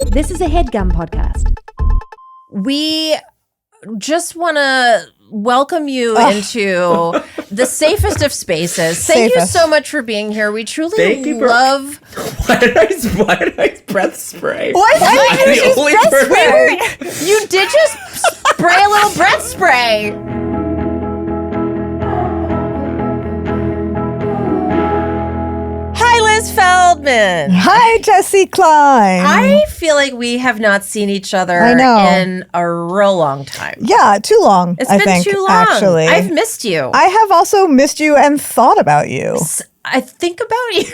This is a Headgum podcast. We just want to welcome you into the safest of spaces. Thank you so much for being here. We truly love... Why did I breath spray? What? I'm the only person. You did just spray a little breath spray. Hi, Liz Feldman. Hi, Jessi Klein. I feel like we have not seen each other in a real long time. Yeah, too long. It's been too long. Actually, I've missed you. I have also missed you and thought about you. I think about you.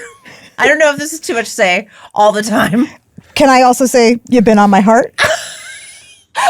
I don't know if this is too much to say all the time. Can I also say you've been on my heart?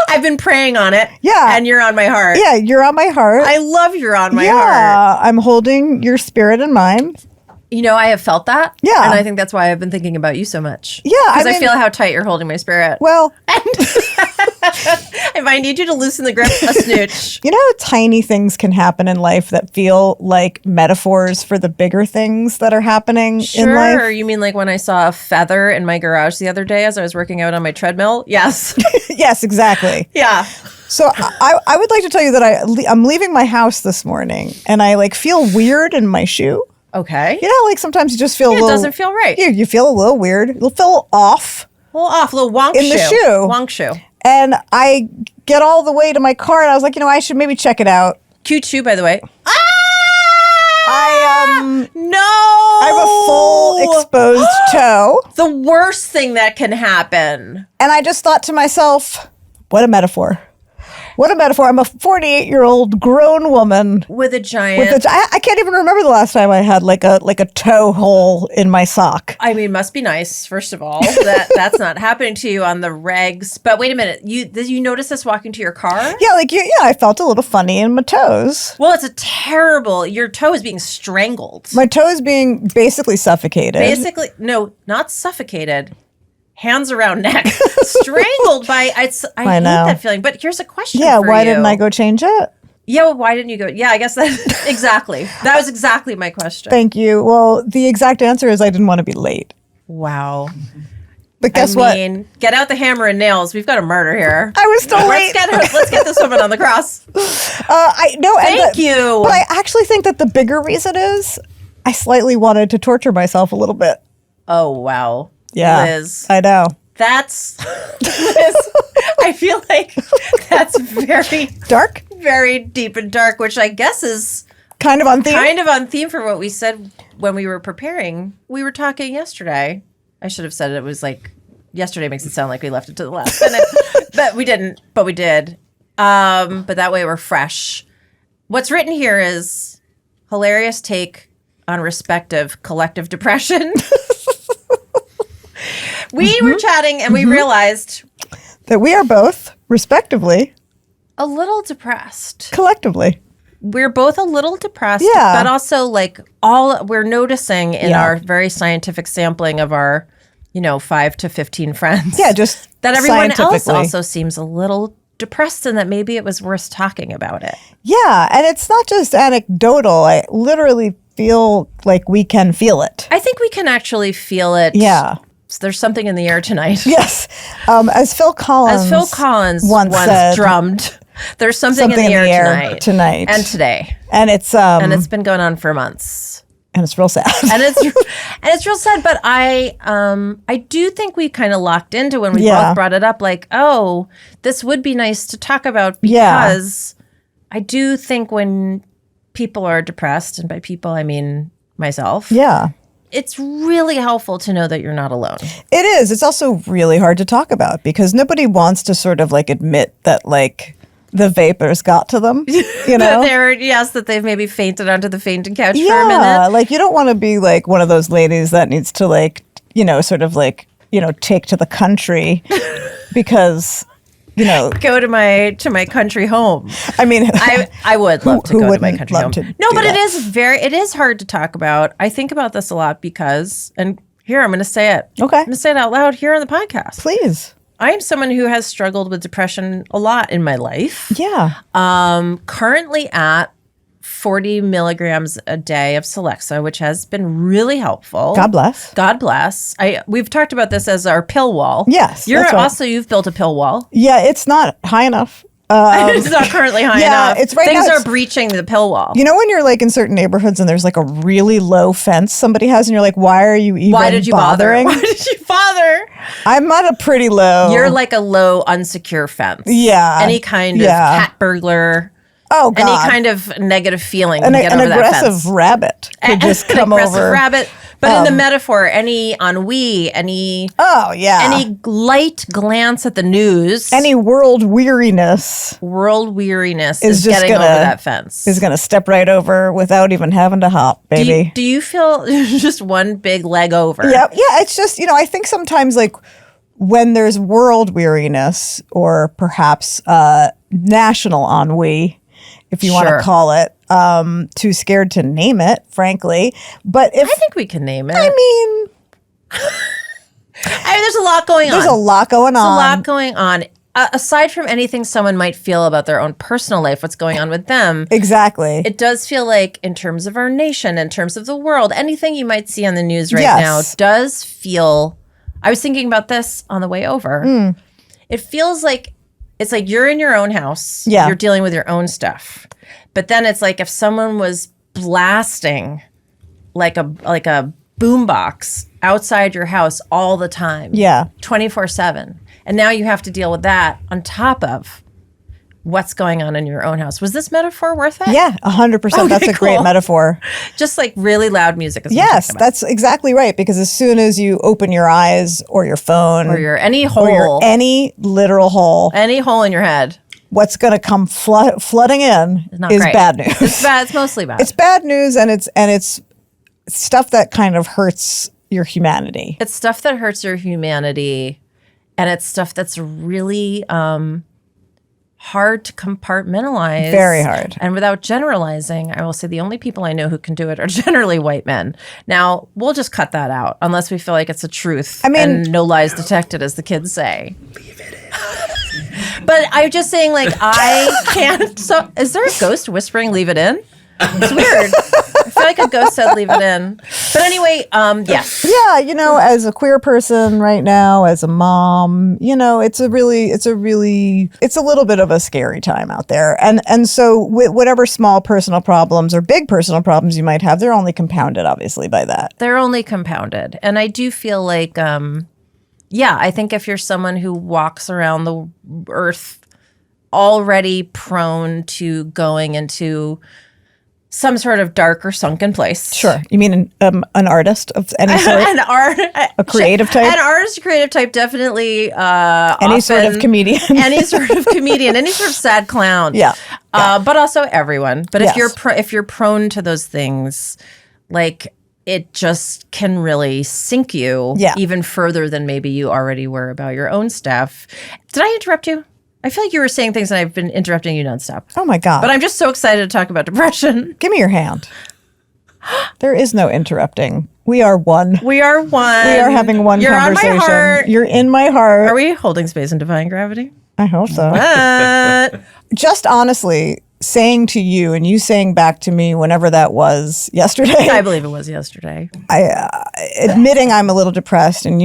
I've been praying on it. Yeah. And you're on my heart. Yeah, you're on my heart. I love you're on my heart. Yeah, I'm holding your spirit in mind. You know, I have felt that. Yeah. And I think that's why I've been thinking about you so much. Yeah. Because I feel how tight you're holding my spirit. Well. If I need you to loosen the grip, a snooch. You know how tiny things can happen in life that feel like metaphors for the bigger things that are happening in life? Sure. You mean like when I saw a feather in my garage the other day as I was working out on my treadmill? Yes. Yes, exactly. Yeah. So I would like to tell you that I'm leaving my house this morning and I like feel weird in my shoe. Okay. You know, like sometimes you just feel a little... It doesn't feel right. You feel a little weird. You'll feel off. A little off, a little wonk in the shoe. Wonk shoe. And I get all the way to my car and I was like, I should maybe check it out. Cute shoe, by the way. No! I have a full exposed toe. The worst thing that can happen. And I just thought to myself, what a metaphor. What a metaphor. I'm a 48-year-old grown woman. With a giant... I can't even remember the last time I had like a toe hole in my sock. I mean, must be nice, first of all. That's not happening to you on the regs. But wait a minute. Did you notice this walking to your car? Yeah, I felt a little funny in my toes. Well, it's a terrible... Your toe is being strangled. My toe is being basically suffocated. Basically, no, not suffocated. Hands around neck, strangled by. I hate that feeling. But here's a question. Yeah, for why you. didn't I go change it? Yeah, well, why didn't you go? Yeah, I guess that exactly. That was exactly my question. Thank you. Well, the exact answer is I didn't want to be late. Wow. But guess what? Get out the hammer and nails. We've got a murder here. I was still late. Let's get this woman on the cross. Thank you. But I actually think that the bigger reason is I slightly wanted to torture myself a little bit. Oh wow. Yeah, Liz. I know. Liz, I feel like that's very dark, very deep and dark, which I guess is kind of on theme. Kind of on theme for what we said when we were preparing. We were talking yesterday. I should have said it was like yesterday makes it sound like we left it to the last minute, but we didn't. But we did. But that way we're fresh. What's written here is hilarious take on respective collective depression. We were chatting and we realized that we are both, respectively, a little depressed. Collectively. We're both a little depressed, yeah. But also like we're noticing in our very scientific sampling of our, 5 to 15 friends. Yeah, just that everyone else also seems a little depressed and that maybe it was worth talking about it. Yeah, and it's not just anecdotal. I literally feel like we can feel it. I think we can actually feel it. Yeah. There's something in the air tonight. Yes. As Phil Collins once said, drummed, there's something in the air tonight. And today. And it's been going on for months. And it's real sad. and it's real sad, but I do think we kind of locked into when we both brought it up, like, oh, this would be nice to talk about because I do think when people are depressed, and by people I mean myself. Yeah. It's really helpful to know that you're not alone. It is. It's also really hard to talk about because nobody wants to sort of like admit that like the vapors got to them, that they've maybe fainted onto the fainting couch for a minute. Yeah, like you don't want to be like one of those ladies that needs to like, sort of like, take to the country because... go to my country home. I mean, I would love to go to my country home. No, but that. it is hard to talk about. I think about this a lot because, and here I'm going to say it. Okay. I'm going to say it out loud here on the podcast. Please. I am someone who has struggled with depression a lot in my life. Yeah. Currently at 40 milligrams a day of Celexa, which has been really helpful. God bless. God bless. We've talked about this as our pill wall. Yes, You're that's right. also, you've built a pill wall. Yeah, it's not high enough. It's not currently high enough. It's right Things now are it's- breaching the pill wall. You know when you're like in certain neighborhoods and there's like a really low fence somebody has and you're like, why are you even Why did you bothering? bother? Why did you bother? I'm at a pretty low. You're like a low, unsecure fence. Yeah. Any kind of Yeah. cat burglar. Oh, God. Any kind of negative feeling. an to get over that aggressive fence. rabbit could just An come aggressive over. rabbit. But in the metaphor, any ennui, any light glance at the news, any world weariness world weariness is is just getting gonna- over that fence. is going to step right over without even having to hop, baby. Do you feel just one big leg over? Yep. Yeah, it's just, I think sometimes like when there's world weariness or perhaps national ennui, if you want Sure. to call it, too scared to name it, frankly. But if, I think we can name it. I mean, there's a lot going on. there's a lot going There's on. a lot going on. Aside from anything someone might feel about their own personal life, what's going on with them, Exactly. it does feel like in terms of our nation, in terms of the world, anything you might see on the news right Yes. now does feel, I was thinking about this on the way over. It feels like it's like you're in your own house. Yeah. You're dealing with your own stuff. But then it's like if someone was blasting like a boombox outside your house all the time. Yeah. 24/7. And now you have to deal with that on top of what's going on in your own house. Was this metaphor worth it? Yeah, 100%. That's a great cool. metaphor. Just like really loud music. Is what I'm Yes, talking about. that's exactly right. Because as soon as you open your eyes or your phone Or your any or hole, your any literal hole, any hole in your head. what's going to come flooding in Not is great. bad news. It's bad. It's mostly bad. It's bad news, and it's stuff that kind of hurts your humanity. It's stuff that hurts your humanity, and it's stuff that's really hard to compartmentalize. Very hard. And without generalizing, I will say the only people I know who can do it are generally white men. Now, we'll just cut that out unless we feel like it's a truth. I mean- and no lies detected, as the kids say. But I'm just saying, like, I can't. So, is there a ghost whispering, leave it in? It's weird. I feel like a ghost said, leave it in. But anyway, yes. Yeah, as a queer person right now, as a mom, it's a little bit of a scary time out there. And so with whatever small personal problems or big personal problems you might have, they're only compounded, obviously, by that. They're only compounded. And I do feel like, I think if you're someone who walks around the earth already prone to going into some sort of dark or sunken place. Sure. You mean an artist of any sort? A creative type? An artist, a creative type, definitely. Any sort of comedian? Any sort of comedian, any sort of sad clown. Yeah. But also everyone. But if Yes. if you're prone to those things, like it just can really sink you even further than maybe you already were about your own stuff. Did I interrupt you? I feel like you were saying things and I've been interrupting you nonstop. Oh my God. But I'm just so excited to talk about depression. Give me your hand. There is no interrupting. We are one. We are one. We are having one You're conversation. on my heart. You're in my heart. Are we holding space in defying gravity? I hope so. What? Just honestly saying to you and you saying back to me whenever that was yesterday, I believe it was yesterday. admitting I'm a little depressed and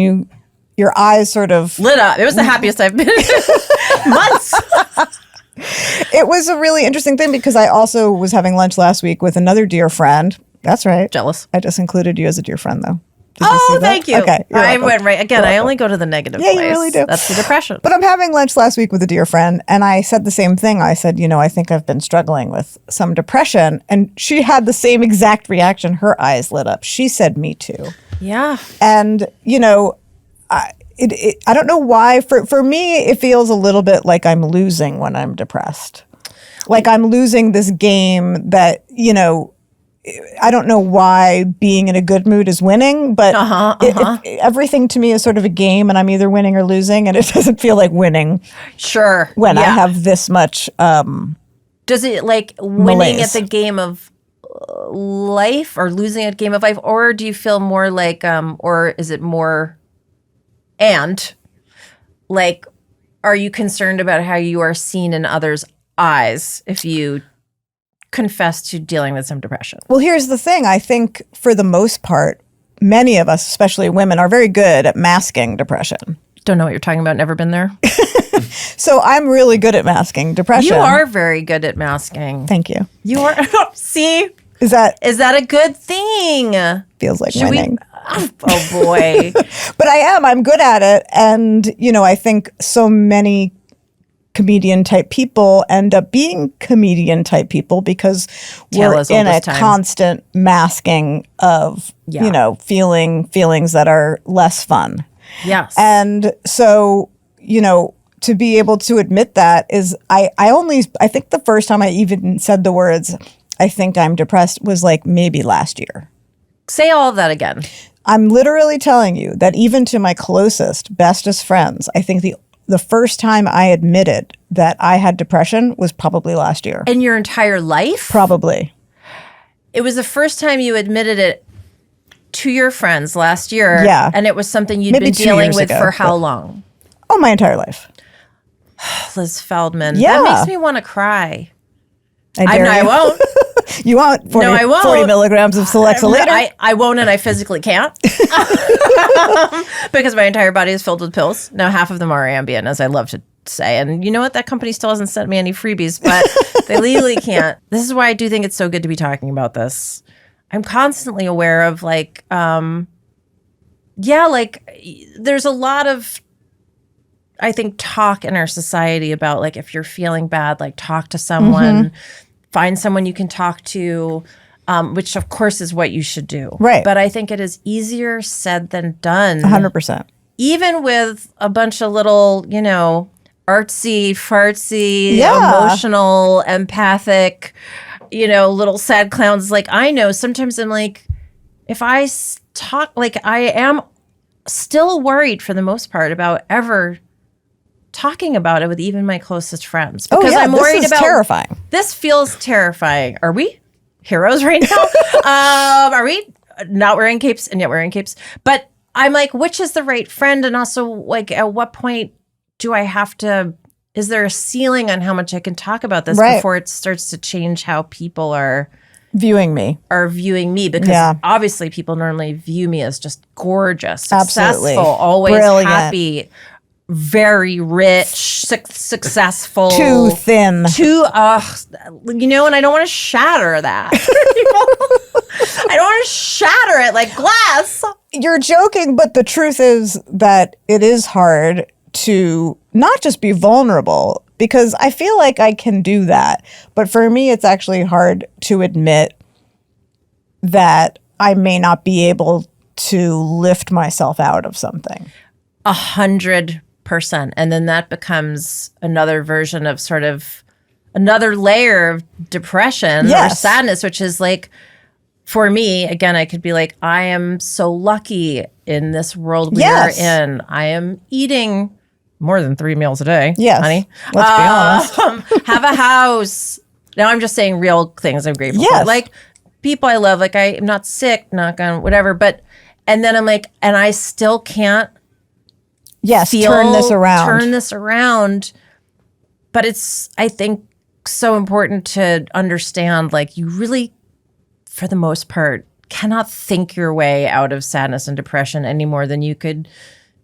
your eyes sort of, Lit up. It was the happiest I've been in months. it was a really interesting thing because I also was having lunch last week with another dear friend. That's right. Jealous. I just included you as a dear friend though. Did you see Oh, that? thank you. Okay. you're I welcome. went right. Again, I only go to the negative Yeah, you place. really do. That's the depression. But I'm having lunch last week with a dear friend, and I said the same thing. I said, I think I've been struggling with some depression. And she had the same exact reaction. Her eyes lit up. She said, me too. Yeah. And, I don't know why. For me, it feels a little bit like I'm losing when I'm depressed. Like I'm losing this game that, I don't know why being in a good mood is winning, but everything to me is sort of a game and I'm either winning or losing. And it doesn't feel like winning Sure. when I Yeah. have this much. Does it like winning Malaise. at the game of life or losing at game of life? Or do you feel more like, or is it more like, are you concerned about how you are seen in others' eyes if you confessed to dealing with some depression. Well, here's the thing. I think for the most part, many of us, especially women, are very good at masking depression. Don't know what you're talking about. Never been there. So I'm really good at masking depression. You are very good at masking. Thank you. You are. See? Is that a good thing? feels like Should winning? Oh, boy. But I am. I'm good at it. And, I think so many comedian type people end up being comedian type people because Tale we're as in old a as time. constant masking of, feeling feelings that are less fun. Yes. And so, to be able to admit that is, I think the first time I even said the words, I think I'm depressed, was like maybe last year. Say all of that again. I'm literally telling you that even to my closest, bestest friends, I think the first time I admitted that I had depression was probably last year. In your entire life? Probably. It was the first time you admitted it to your friends last year. Yeah. And it was something you'd Maybe been 2 dealing years with ago, for how but- long? Oh, my entire life. Liz Feldman. Yeah. That makes me want to cry. I dare I you. won't. You want 40, No, I won't. 40 milligrams of Celexa later? I won't, and I physically can't. Because my entire body is filled with pills. Now, half of them are Ambien, as I love to say. And you know what? That company still hasn't sent me any freebies, but they legally can't. This is why I do think it's so good to be talking about this. I'm constantly aware of there's a lot of, I think, talk in our society about if you're feeling bad, talk to someone, find someone you can talk to, which of course is what you should do. Right. But I think it is easier said than done. 100%. Even with a bunch of little, artsy, fartsy, Yeah. emotional, empathic, little sad clowns. I know sometimes I'm if I talk, I am still worried for the most part about ever talking about it with even my closest friends. Because I'm worried this is about terrifying. This feels terrifying. Are we heroes right now? Are we not wearing capes and yet wearing capes? But I'm which is the right friend? And also, at what point do I have to, is there a ceiling on how much I can talk about this Right. before it starts to change how people are Viewing me. viewing me? Because Yeah. obviously people normally view me as just gorgeous, Absolutely. successful, always Brilliant. happy, very rich, successful. Too thin. And I don't want to shatter that. I don't want to shatter it like glass. You're joking, but the truth is that it is hard to not just be vulnerable, because I feel like I can do that. But for me, it's actually hard to admit that I may not be able to lift myself out of something. 100%. And then that becomes another version of sort of another layer of depression or Yes. sadness, which is for me, again, I could be I am so lucky in this world we Yes. are in. I am eating more than 3 meals a day, Yes. honey. Let's be honest. Have a house. Now I'm just saying real things I'm grateful Yes. for. People I love, I'm not sick, knock on whatever, but, and then I'm and I still can't Yes, feel, turn this around. Turn this around. But it's, I think, so important to understand, you really, for the most part, cannot think your way out of sadness and depression any more than you could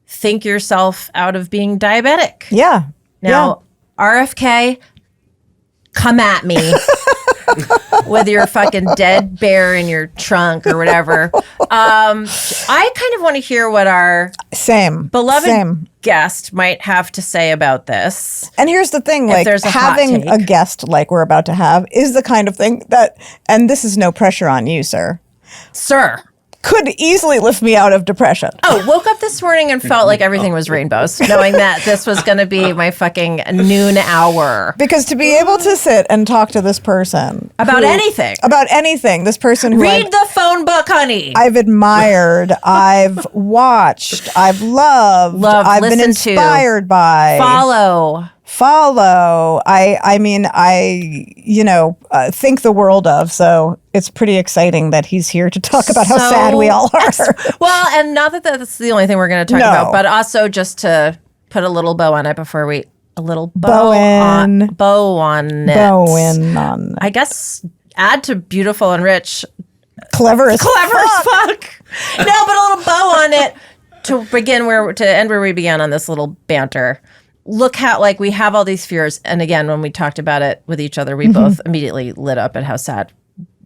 think yourself out of being diabetic. Yeah. Now, RFK, come at me with your fucking dead bear in your trunk or whatever. I kind of want to hear what our Same. beloved Same. guest might have to say about this. And here's the thing, there's a hot having take. a guest like we're about to have is the kind of thing that, and this is no pressure on you, sir, Sir. could easily lift me out of depression. Oh, woke up this morning and felt like everything was rainbows, knowing that this was going to be my fucking noon hour. Because to be able to sit and talk to this person About anything. This person who Read the phone book, honey. I've admired, I've watched, I've loved, I've been listened to, inspired by, follow. I mean, think the world of. So it's pretty exciting that he's here to talk about how sad we all are. Well, and not that that's the only thing we're going to talk No. about, but also just to put a little bow on it before we a little Bowen. bow on it. Bowen on. I guess add to beautiful and rich. Clever as Clever as fuck. fuck. No, but a little bow on it to end where we began on this little banter. Look how like we have all these fears, and again, when we talked about it with each other, we both immediately lit up at how sad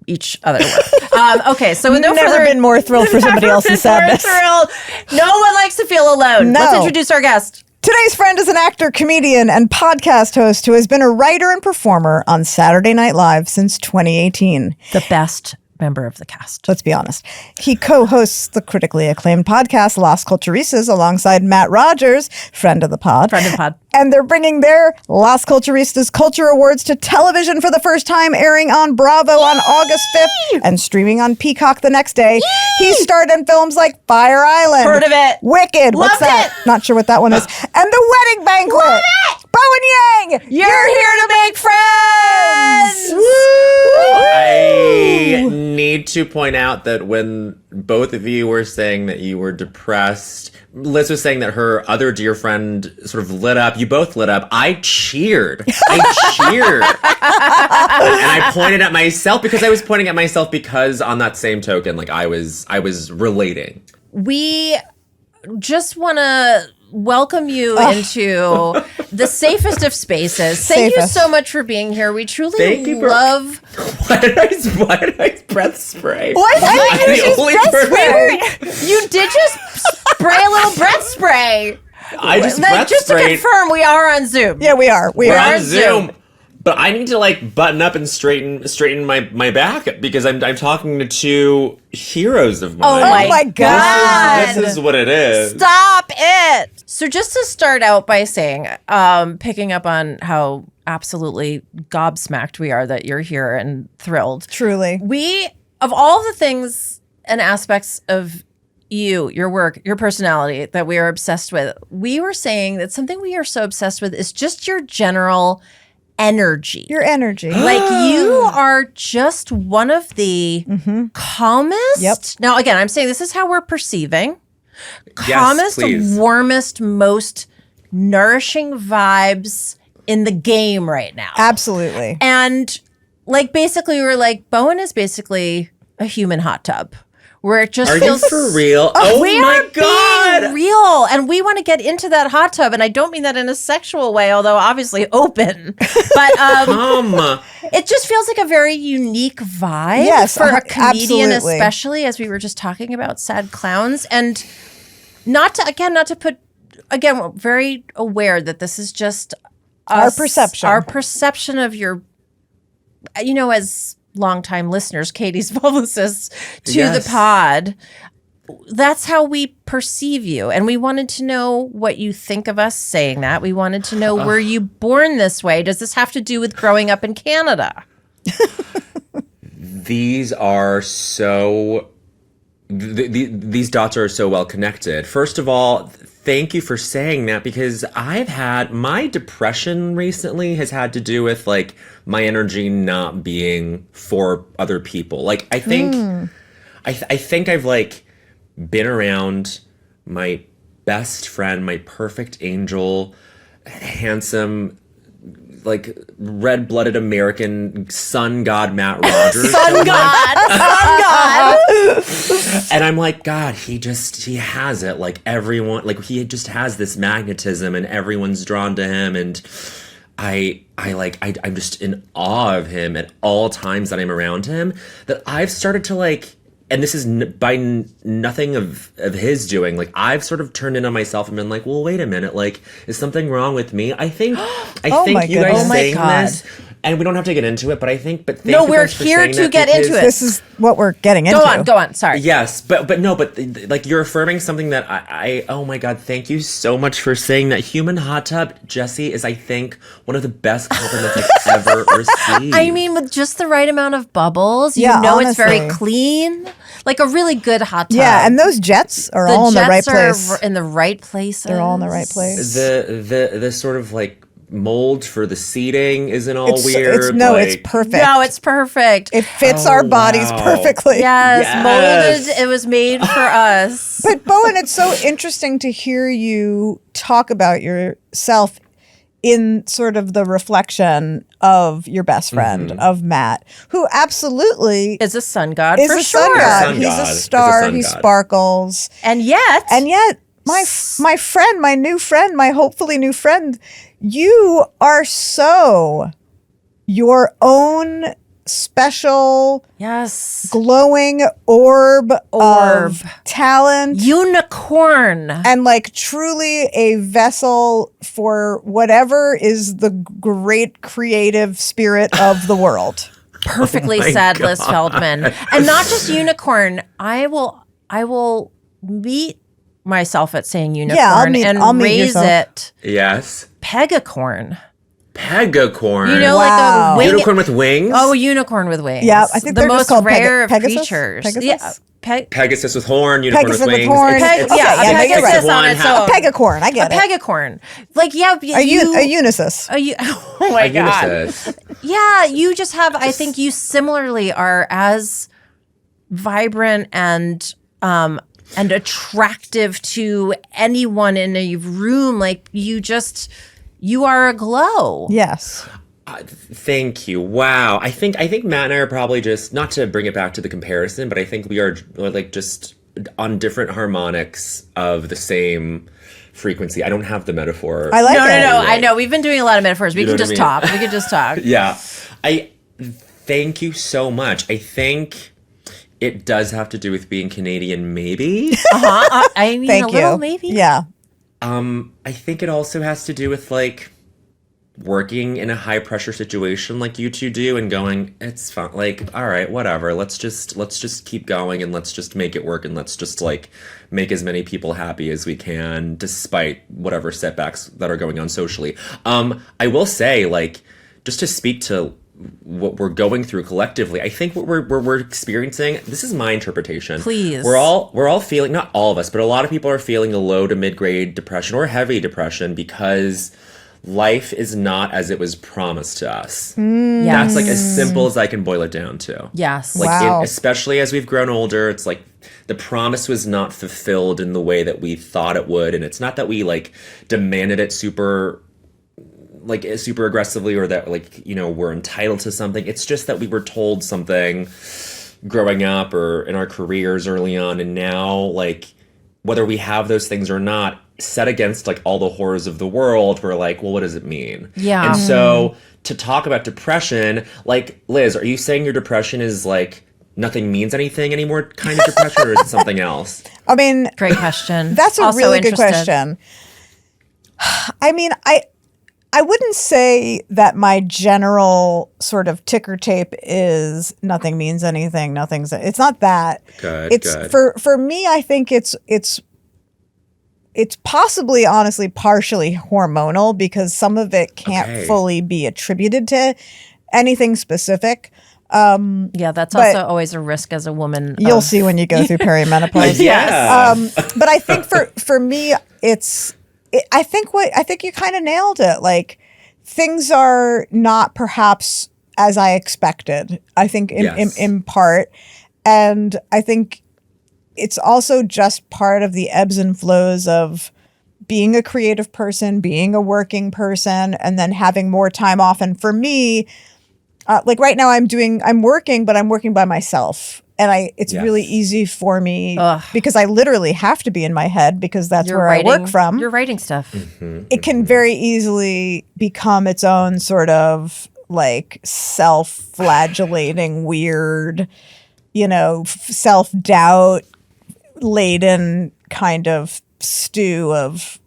each other were. Okay, so with no Never further, been more thrilled for somebody else's sadness. Thrilled. No one likes to feel alone. No. Let's introduce our guest. Today's friend is an actor, comedian, and podcast host who has been a writer and performer on Saturday Night Live since 2018. The best member of the cast. Let's be honest. He co-hosts the critically acclaimed podcast Las Culturistas alongside Matt Rogers, friend of the pod. Friend of the pod. And they're bringing their Las Culturistas Culture Awards to television for the first time, airing on Bravo on August 5th and streaming on Peacock the next day. He starred in films like Fire Island. Heard of it. Wicked. What's Loved that? it. Not sure what that one is. And The Wedding Banquet. Love it. Bowen Yang. You're here to make friends. I need to point out that when both of you were saying that you were depressed, Liz was saying that her other dear friend sort of lit up. You both lit up. I cheered. And I pointed at myself because I was pointing at myself because on that same token, like I was relating. We just want to welcome you into the safest of spaces. Thank you Safest. so much for being here. We truly Thank you for- love. Why did I breath spray? Why I'm did the you only just person. You did just spray a little breath spray. I just Then breath just to sprayed. confirm, we are on Zoom. Yeah, we are. We We're are. on Zoom. But I need to like button up and straighten my back because I'm talking to two heroes of mine. Oh my God. This is what it is. Stop it. So just to start out by saying, picking up on how absolutely gobsmacked we are that you're here and thrilled. Truly. We, of all the things and aspects of you, your work, your personality that we are obsessed with, we were saying that something we are so obsessed with is just your general energy. Your energy. Like you are just one of the calmest. Yep. Now, again, I'm saying this is how we're perceiving. Yes, Calmest, please. warmest, most nourishing vibes in the game right now. Absolutely. And like basically we were like, Bowen is basically a human hot tub. Where it just Are feels you for real? Oh we my are god! being real, and we want to get into that hot tub, and I don't mean that in a sexual way, although obviously open. But it just feels like a very unique vibe Yes, for a comedian, absolutely. especially as we were just talking about sad clowns, and not to put again, we're very aware that this is just Our us, perception. our perception of your, as longtime listeners, Katie's publicists to Yes. the pod. That's how we perceive you. And we wanted to know what you think of us saying that. We wanted to know, were you born this way? Does this have to do with growing up in Canada? These are so... These dots are so well connected. First of all, thank you for saying that because I've had... My depression recently has had to do with, like, my energy not being for other people. Like, I think... I think I've, like, been around my best friend, my perfect angel, handsome... like red-blooded American sun god Matt Rogers. Sun God. And I'm like, God, he has it. Like everyone, like he just has this magnetism and everyone's drawn to him. And I'm just in awe of him at all times that I'm around him, that I've started to like, and this is nothing of his doing. Like I've sort of turned in on myself and been like, well, wait a minute. Like, is something wrong with me? I think my you goodness. guys Oh my saying God. this, and we don't have to get into it, but thank No, you we're guys for here saying to that get because- into it. This is what we're getting into. Go on. Sorry. Yes, but like you're affirming something that I oh my God, thank you so much for saying that. Human hot tub, Jessi, is I think one of the best compliments I've ever received. I mean, with just the right amount of bubbles, Yeah, it's very honestly. clean. Like a really good hot tub. Yeah, and those jets are all in the right jets place. are in the right places. They're all in the right place. the sort of like mold for the seating isn't all weird. It's like- perfect. No, it's perfect. It fits our bodies wow. perfectly. Yes, Yes. molded. It was made for us. But Bowen, it's so interesting to hear you talk about yourself in sort of the reflection of your best friend, of Matt, who absolutely Is a sun god is for a sure. sun god. Sun He's god. a Is a star. sun He god. sparkles. And yet, My friend, my new friend, my hopefully new friend, you are so your own special yes, glowing orb of talent unicorn. and like truly a vessel for whatever is the great creative spirit of the world. Perfectly said, Liz Feldman. And not just unicorn. I will meet myself at saying unicorn and I'll meet raise yourself. it Yes. pegacorn. Pegacorn. You know, Wow. like a wing. Unicorn with wings? Oh, a unicorn with wings. Yeah, I think the they're just most called rare of Pegasus? creatures. Pegasus? Yeah, Pegasus with horn, unicorn Pegasus with with wings. horn. It's- Peg- it's- yeah, Okay, a yeah, you're Pegasus right. on One its half- own. Pegacorn, I get A it. pegacorn. Like, yeah, A Unisys. oh my God. Unisys. Yeah, you just have, I think you similarly are as vibrant and attractive to anyone in a room. Like you are a glow. Yes. Thank you. Wow. I think Matt and I are probably just, not to bring it back to the comparison, but I think we are like just on different harmonics of the same frequency. I don't have the metaphor. I like No, it. I know. We've been doing a lot of metaphors. We You know can what I just mean? talk. We can just talk. Yeah. I thank you so much. I think it does have to do with being Canadian, maybe. I mean, Thank a little you. maybe. Yeah. I think it also has to do with like working in a high pressure situation like you two do and going, it's fun. Like, all right, whatever. Let's just keep going and let's just make it work and let's just like make as many people happy as we can despite whatever setbacks that are going on socially. I will say, like, just to speak to what we're going through collectively, I think what we're experiencing, this is my interpretation. Please. We're all feeling, not all of us, but a lot of people are feeling a low to mid-grade depression or heavy depression because life is not as it was promised to us. Yes. That's like as simple as I can boil it down to. Yes. Like Wow. especially as we've grown older, it's like the promise was not fulfilled in the way that we thought it would, and it's not that we like demanded it super aggressively or that like, you know, we're entitled to something. It's just that we were told something growing up or in our careers early on, and now like whether we have those things or not, set against like all the horrors of the world, we're like, well, what does it mean? Yeah. And so to talk about depression, like, Liz, are you saying your depression is like nothing means anything anymore kind of depression, or is it something else? I mean, Great question. that's a Also really good interested. question. I mean, I wouldn't say that my general sort of ticker tape is nothing means anything. It's not that. Good, It's good. for me. I think it's possibly honestly partially hormonal because some of it can't Okay. fully be attributed to anything specific. Yeah, that's But- also always a risk as a woman. You'll of- see when you go through perimenopause. Yeah. But I think for me, I think you kind of nailed it. Like things are not perhaps as I expected. I think Yes. in part, and I think it's also just part of the ebbs and flows of being a creative person, being a working person, and then having more time off. And for me, like right now, I'm working, but I'm working by myself. And it's Yes. really easy for me Ugh. because I literally have to be in my head because that's You're where writing, I work from. You're writing stuff. It can very easily become its own sort of like self-flagellating, weird, self-doubt laden kind of stew of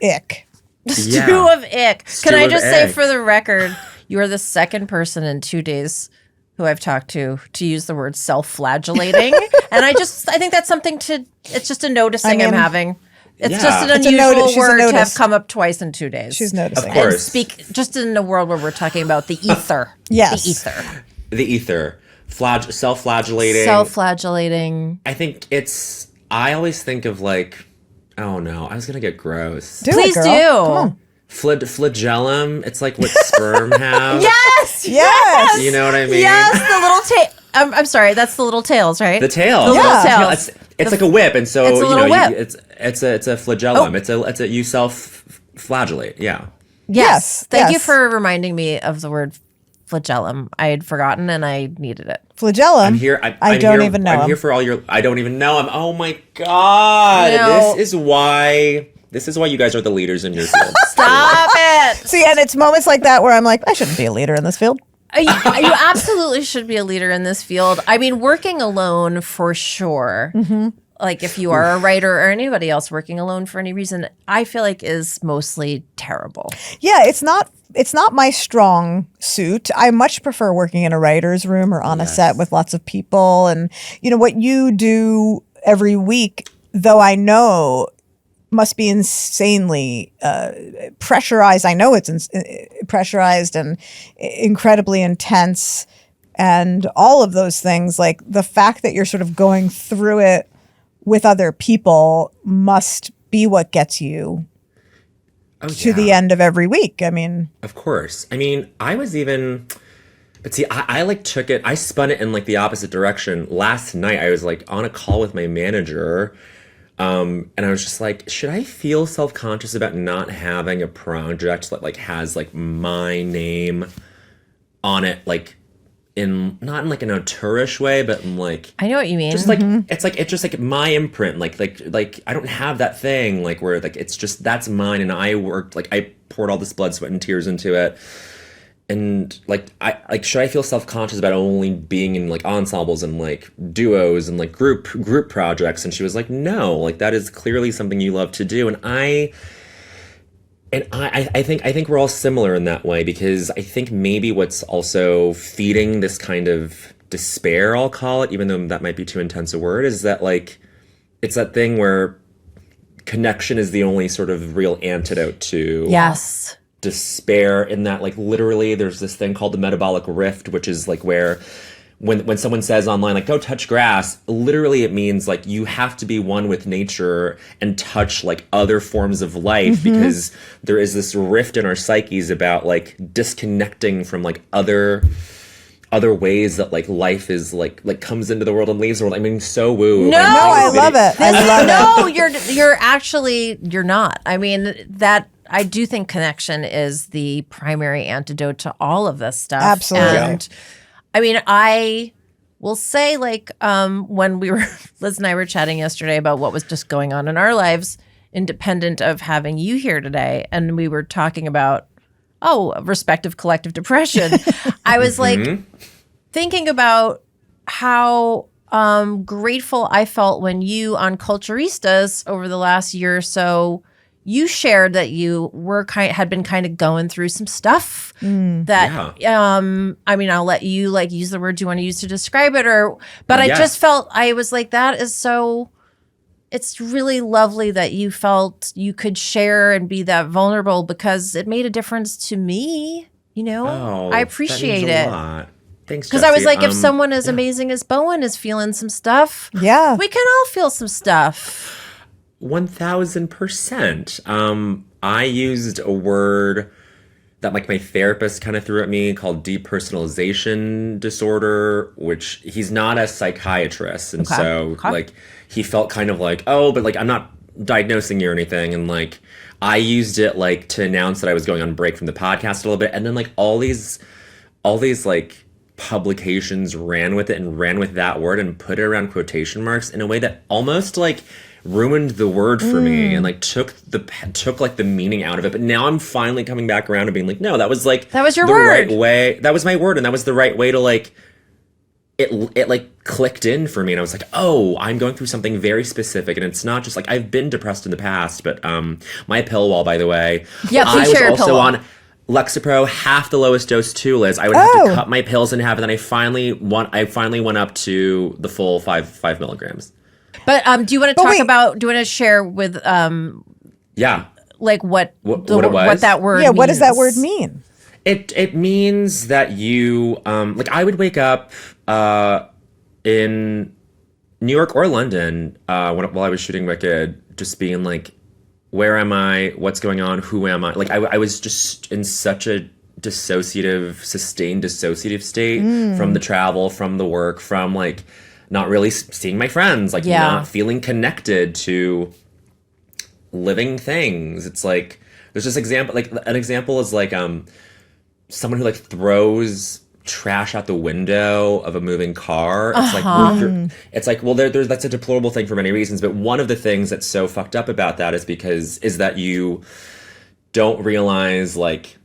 ick. Yeah. Stew of ick. Stew Can I of just say ick. for the record, you are the second person in 2 days who I've talked to use the word self-flagellating. And I think that's something it's just a noticing I'm mean, having. It's Yeah. just an It's a unusual she's a word to have notice. come up twice in 2 days. She's noticing. Of course. And speak just in a world where we're talking about the ether. Yes. The ether. The ether. Self-flagellating. Self-flagellating. I think I always think of like, oh no, I was going to get gross. Do Please it, do. girl. Come on. Flagellum. It's like what sperm have. Yes. Yes. You know what I mean? Yes, the little tail. I'm sorry, that's the little tails, right? The tail. The little Yeah. tails. It's like a whip, and so It's a little whip. it's a flagellum. Oh. It's a you self-flagellate. Yeah. Yes. Thank you yes. for reminding me of the word flagellum. I had forgotten and I needed it. Flagellum. I'm here. I don't even know I'm him. here for all your. I don't even know him. Oh my god! No. This is why. This is why you guys are the leaders in your field. Stop it. See, and it's moments like that where I'm like, I shouldn't be a leader in this field. You absolutely should be a leader in this field. I mean, working alone for sure. Like if you are a writer or anybody else working alone for any reason, I feel like is mostly terrible. Yeah, it's not my strong suit. I much prefer working in a writer's room or on a set with lots of people. And what you do every week, though I know must be insanely pressurized. I know it's pressurized and incredibly intense and all of those things. Like the fact that you're sort of going through it with other people must be what gets you to the end of every week. I mean, of course. I mean, I was even, but see, I like took it, I spun it in like the opposite direction. Last night, I was like on a call with my manager, and I was just like, should I feel self-conscious about not having a project that like has like my name on it, like not in like an auteurish way, but in like, I know what you mean. just like it's just like my imprint, like I don't have that thing like where like it's just that's mine, and I worked like I poured all this blood, sweat, and tears into it, and like I should I feel self-conscious about only being in like ensembles and like duos and like group projects? And she was like, no, like that is clearly something you love to do, and I think we're all similar in that way, because I think maybe what's also feeding this kind of despair, I'll call it, even though that might be too intense a word, is that like it's that thing where connection is the only sort of real antidote to despair, in that like literally there's this thing called the metabolic rift, which is like where when someone says online, like, go touch grass, literally it means like you have to be one with nature and touch like other forms of life, because there is this rift in our psyches about like disconnecting from like other ways that like life is like comes into the world and leaves the world. I mean, so woo. No, I love it. I love it. No, you're not. I mean, that I do think connection is the primary antidote to all of this stuff. Absolutely. And I mean, I will say, like, when Liz and I were chatting yesterday about what was just going on in our lives, independent of having you here today, and we were talking about, respective collective depression. I was like thinking about how grateful I felt when you on Culturistas over the last year or so, you shared that you had been kind of going through some stuff that I mean, I'll let you like use the word you want to use to describe it, but I just felt, I was like, that is so, it's really lovely that you felt you could share and be that vulnerable, because it made a difference to me, I appreciate it. Thanks, because I was Jessi. like, if someone as amazing as Bowen is feeling some stuff, we can all feel some stuff. 1000%. I used a word that like my therapist kind of threw at me called depersonalization disorder, which he's not a psychiatrist. And so like he felt kind of like, but like I'm not diagnosing you or anything. And like I used it like to announce that I was going on break from the podcast a little bit. And then like all these like publications ran with it and ran with that word and put it around quotation marks in a way that almost like ruined the word for me and like took like the meaning out of it. But now I'm finally coming back around and being like, no, that was your word. Right way. That was my word, and that was the right way to like it like clicked in for me, and I was like, I'm going through something very specific, and it's not just like I've been depressed in the past, but my pill wall, by the way, I was also on Lexapro, half the lowest dose too, Liz. I would have to cut my pills in half, and then I finally went up to the full 5 milligrams. But do you want to talk about? Do you want to share with like what that word? Yeah, means? what does that word mean? It means that you like I would wake up in New York or London while I was shooting Wicked, just being like, where am I? What's going on? Who am I? Like I was just in such a sustained dissociative state from the travel, from the work, from like not really seeing my friends, like not feeling connected to living things. It's like There's this example, like an example is like someone who like throws trash out the window of a moving car. It's like it's like, well, there's that's a deplorable thing for many reasons, but one of the things that's so fucked up about that is that you don't realize like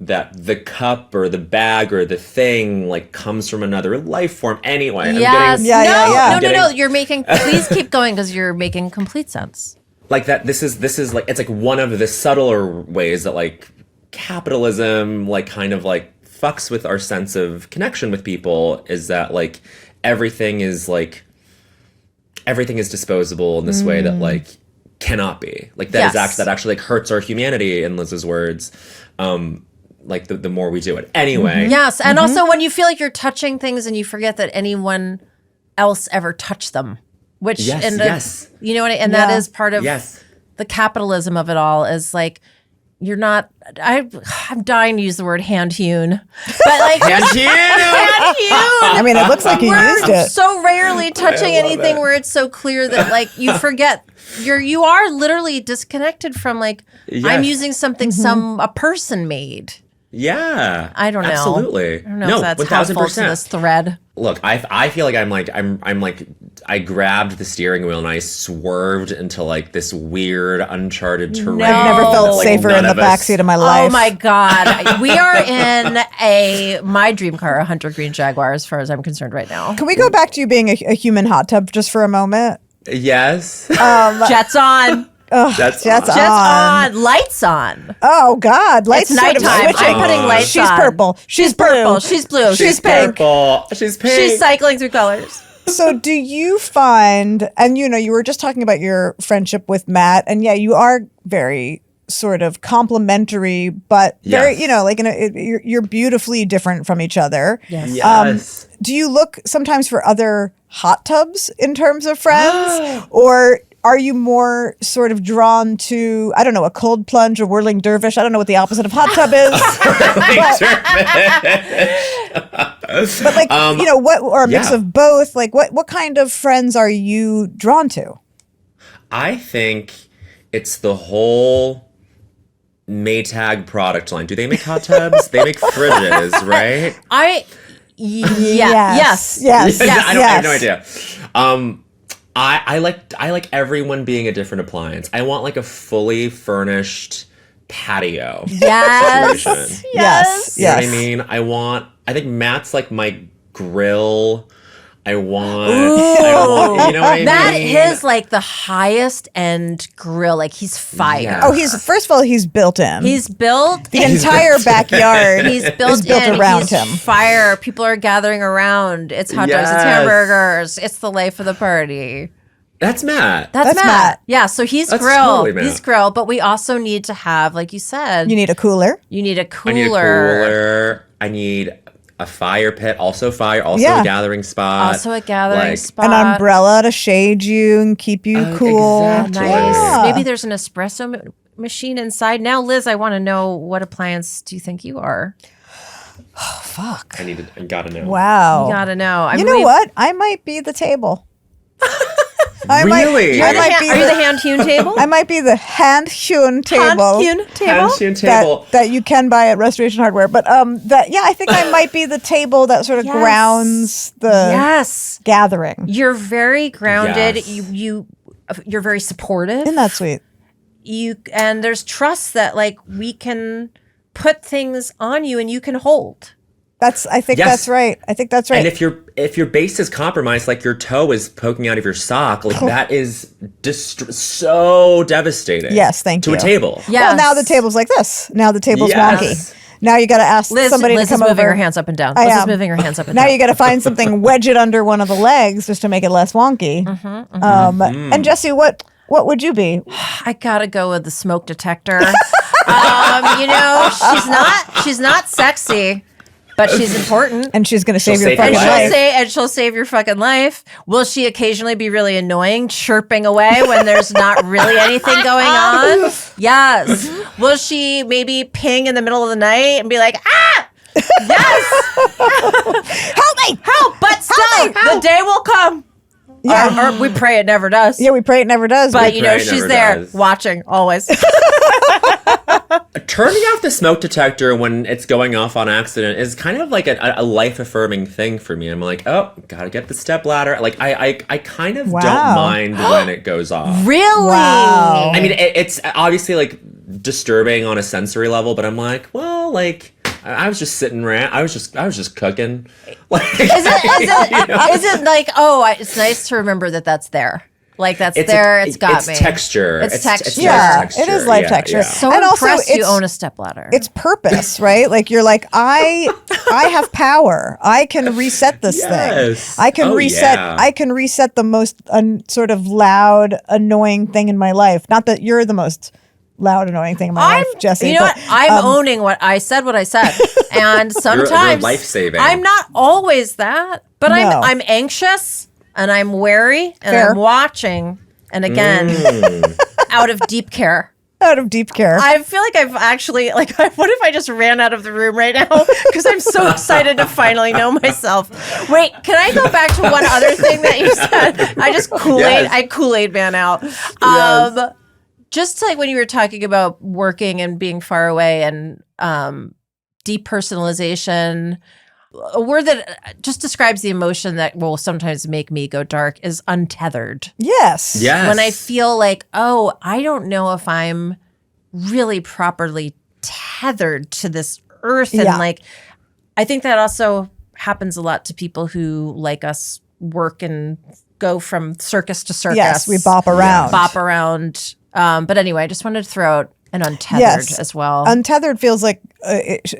that the cup or the bag or the thing like comes from another life form anyway. Yes. Yeah. You're making. Please keep going because you're making complete sense. Like that. This is like it's like one of the subtler ways that like capitalism like kind of like fucks with our sense of connection with people, is that like everything is disposable in this way that like cannot be. Like that that actually like hurts our humanity, in Liz's words. Like the more we do it. Anyway. Yes. And also when you feel like you're touching things and you forget that anyone else ever touched them. Which you know what that is part of the capitalism of it all, is like you're not I'm dying to use the word hand-hewn. But like Hand-hewn! I mean, it looks like you used we're it. so rarely touching anything where it's so clear that like you forget you are literally disconnected from like I'm using something a person made. Yeah. I don't know. Absolutely. I don't know if that's helpful to this thread. Look, I feel like I'm like I grabbed the steering wheel and I swerved into like this weird uncharted terrain. I've never felt like safer in the backseat of my life. Oh my God. We are in my dream car, a Hunter Green Jaguar, as far as I'm concerned right now. Can we go back to you being a human hot tub just for a moment? Yes. Jets on. That's Jets on. Lights on. Oh God, lights It's sort of nighttime. switching. I'm putting lights She's on. purple. She's blue. She's blue. She's pink. purple. She's pink. She's cycling through colors. So do you find, and you were just talking about your friendship with Matt, and yeah, you are very sort of complimentary, but very, like you're beautifully different from each other. Yes. Do you look sometimes for other hot tubs in terms of friends, or are you more sort of drawn to, I don't know, a cold plunge, a whirling dervish? I don't know what the opposite of hot tub is. but like, what, or a mix of both? Like, what kind of friends are you drawn to? I think it's the whole Maytag product line. Do they make hot tubs? They make fridges, right? Yes. I have no idea. I like everyone being a different appliance. I want like a fully furnished patio situation. Yes. You know what I mean? I think Matt's like my grill. I want, you know what I mean? That is like the highest end grill. Like he's fire. Yeah. Oh, first of all, he's built in. He's built the entire backyard. He's built around him. Fire. People are gathering around. It's hot dogs. It's hamburgers. It's the life of the party. That's Matt. That's Matt. Yeah. So he's That's grill. Totally Matt. He's grill. But we also need to have, like you said, you need a cooler. I need a cooler. I need a fire pit, also a gathering spot. Also a gathering spot. An umbrella to shade you and keep you cool. Exactly. Nice. Yeah. Maybe there's an espresso machine inside. Now, Liz, I want to know, what appliance do you think you are? Oh, fuck. I gotta know. Wow. You gotta know. You know what? I might be the table. Really? Are you the hand-hewn table? I might be the hand-hewn table. Hand-hewn table. That you can buy at Restoration Hardware. But I think I might be the table that sort of grounds the gathering. You're very grounded. Yes. You're very supportive. Isn't that sweet? And there's trust that like we can put things on you and you can hold. I think that's right. And if your base is compromised, like your toe is poking out of your sock, like that is so devastating. Yes, thank you. To a table. Yes. Well, now the table's like this. Now the table's wonky. Now you got to ask somebody to come over. Liz is moving her hands up and down. Liz is moving her hands up and down. Now you got to find something, wedge it under one of the legs just to make it less wonky. And Jessi, what would you be? I gotta go with the smoke detector. She's not sexy. But she's important. And she's going to save your fucking life. And she'll save your fucking life. Will she occasionally be really annoying, chirping away when there's not really anything going on? Yes. Will she maybe ping in the middle of the night and be like, ah! Yes! Help me! Help! But still, the day will come. Yeah. Or we pray it never does. Yeah, we pray it never does. But she's there watching always. turning off the smoke detector when it's going off on accident is kind of like a life-affirming thing for me. I'm like, oh, gotta get the stepladder. Like, I kind of don't mind when it goes off. Really? Wow. I mean, it's obviously, like, disturbing on a sensory level, but I'm like, well, like, I was just sitting around. I was just cooking. Like, Is it like, oh, it's nice to remember that that's there? Like, that's there, it's got it's me. Texture. It's texture. It's Yeah, texture. it is life texture. Yeah. So And also, impressed you it's- own a stepladder. It's purpose, right? Like you're like, I have power. I can reset this Yes. thing. I can Oh, reset. yeah. I can reset the most sort of loud, annoying thing in my life. Not that you're the most loud, annoying thing in my life, Jessie. You know but, what? I'm owning what I said. And sometimes life-saving. I'm not always that, but No. I'm anxious and I'm wary and Fair. I'm watching. And again, out of deep care. out of deep care. I feel like I've actually, like, what if I just ran out of the room right now? Because I'm so excited to finally know myself. Wait, can I go back to one other thing that you said? I just Kool-Aid man out. Just like when you were talking about working and being far away and depersonalization, a word that just describes the emotion that will sometimes make me go dark is untethered. yes. Yes. When I feel like, oh, I don't know if I'm really properly tethered to this earth. And Yeah. like, I think that also happens a lot to people who, like us, work and go from circus to circus. Yes, we bop around. Bop around. But anyway, I just wanted to throw out an untethered as well. Untethered feels like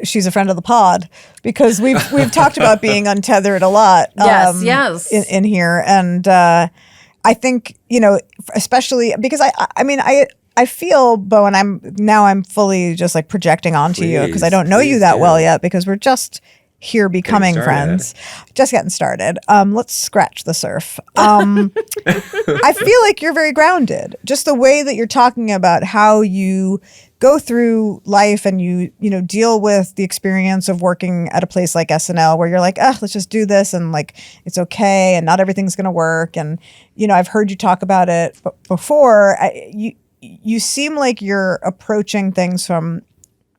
she's a friend of the pod because we've talked about being untethered a lot. Yes. In here, and I think especially because I feel, Bowen, I'm fully just like projecting onto you because I don't know you that well yet because we're just here becoming friends, just getting started. Let's scratch the surf. I feel like you're very grounded. Just the way that you're talking about how you go through life and you deal with the experience of working at a place like SNL where you're like, let's just do this and like it's okay and not everything's going to work. And I've heard you talk about it before. You seem like you're approaching things from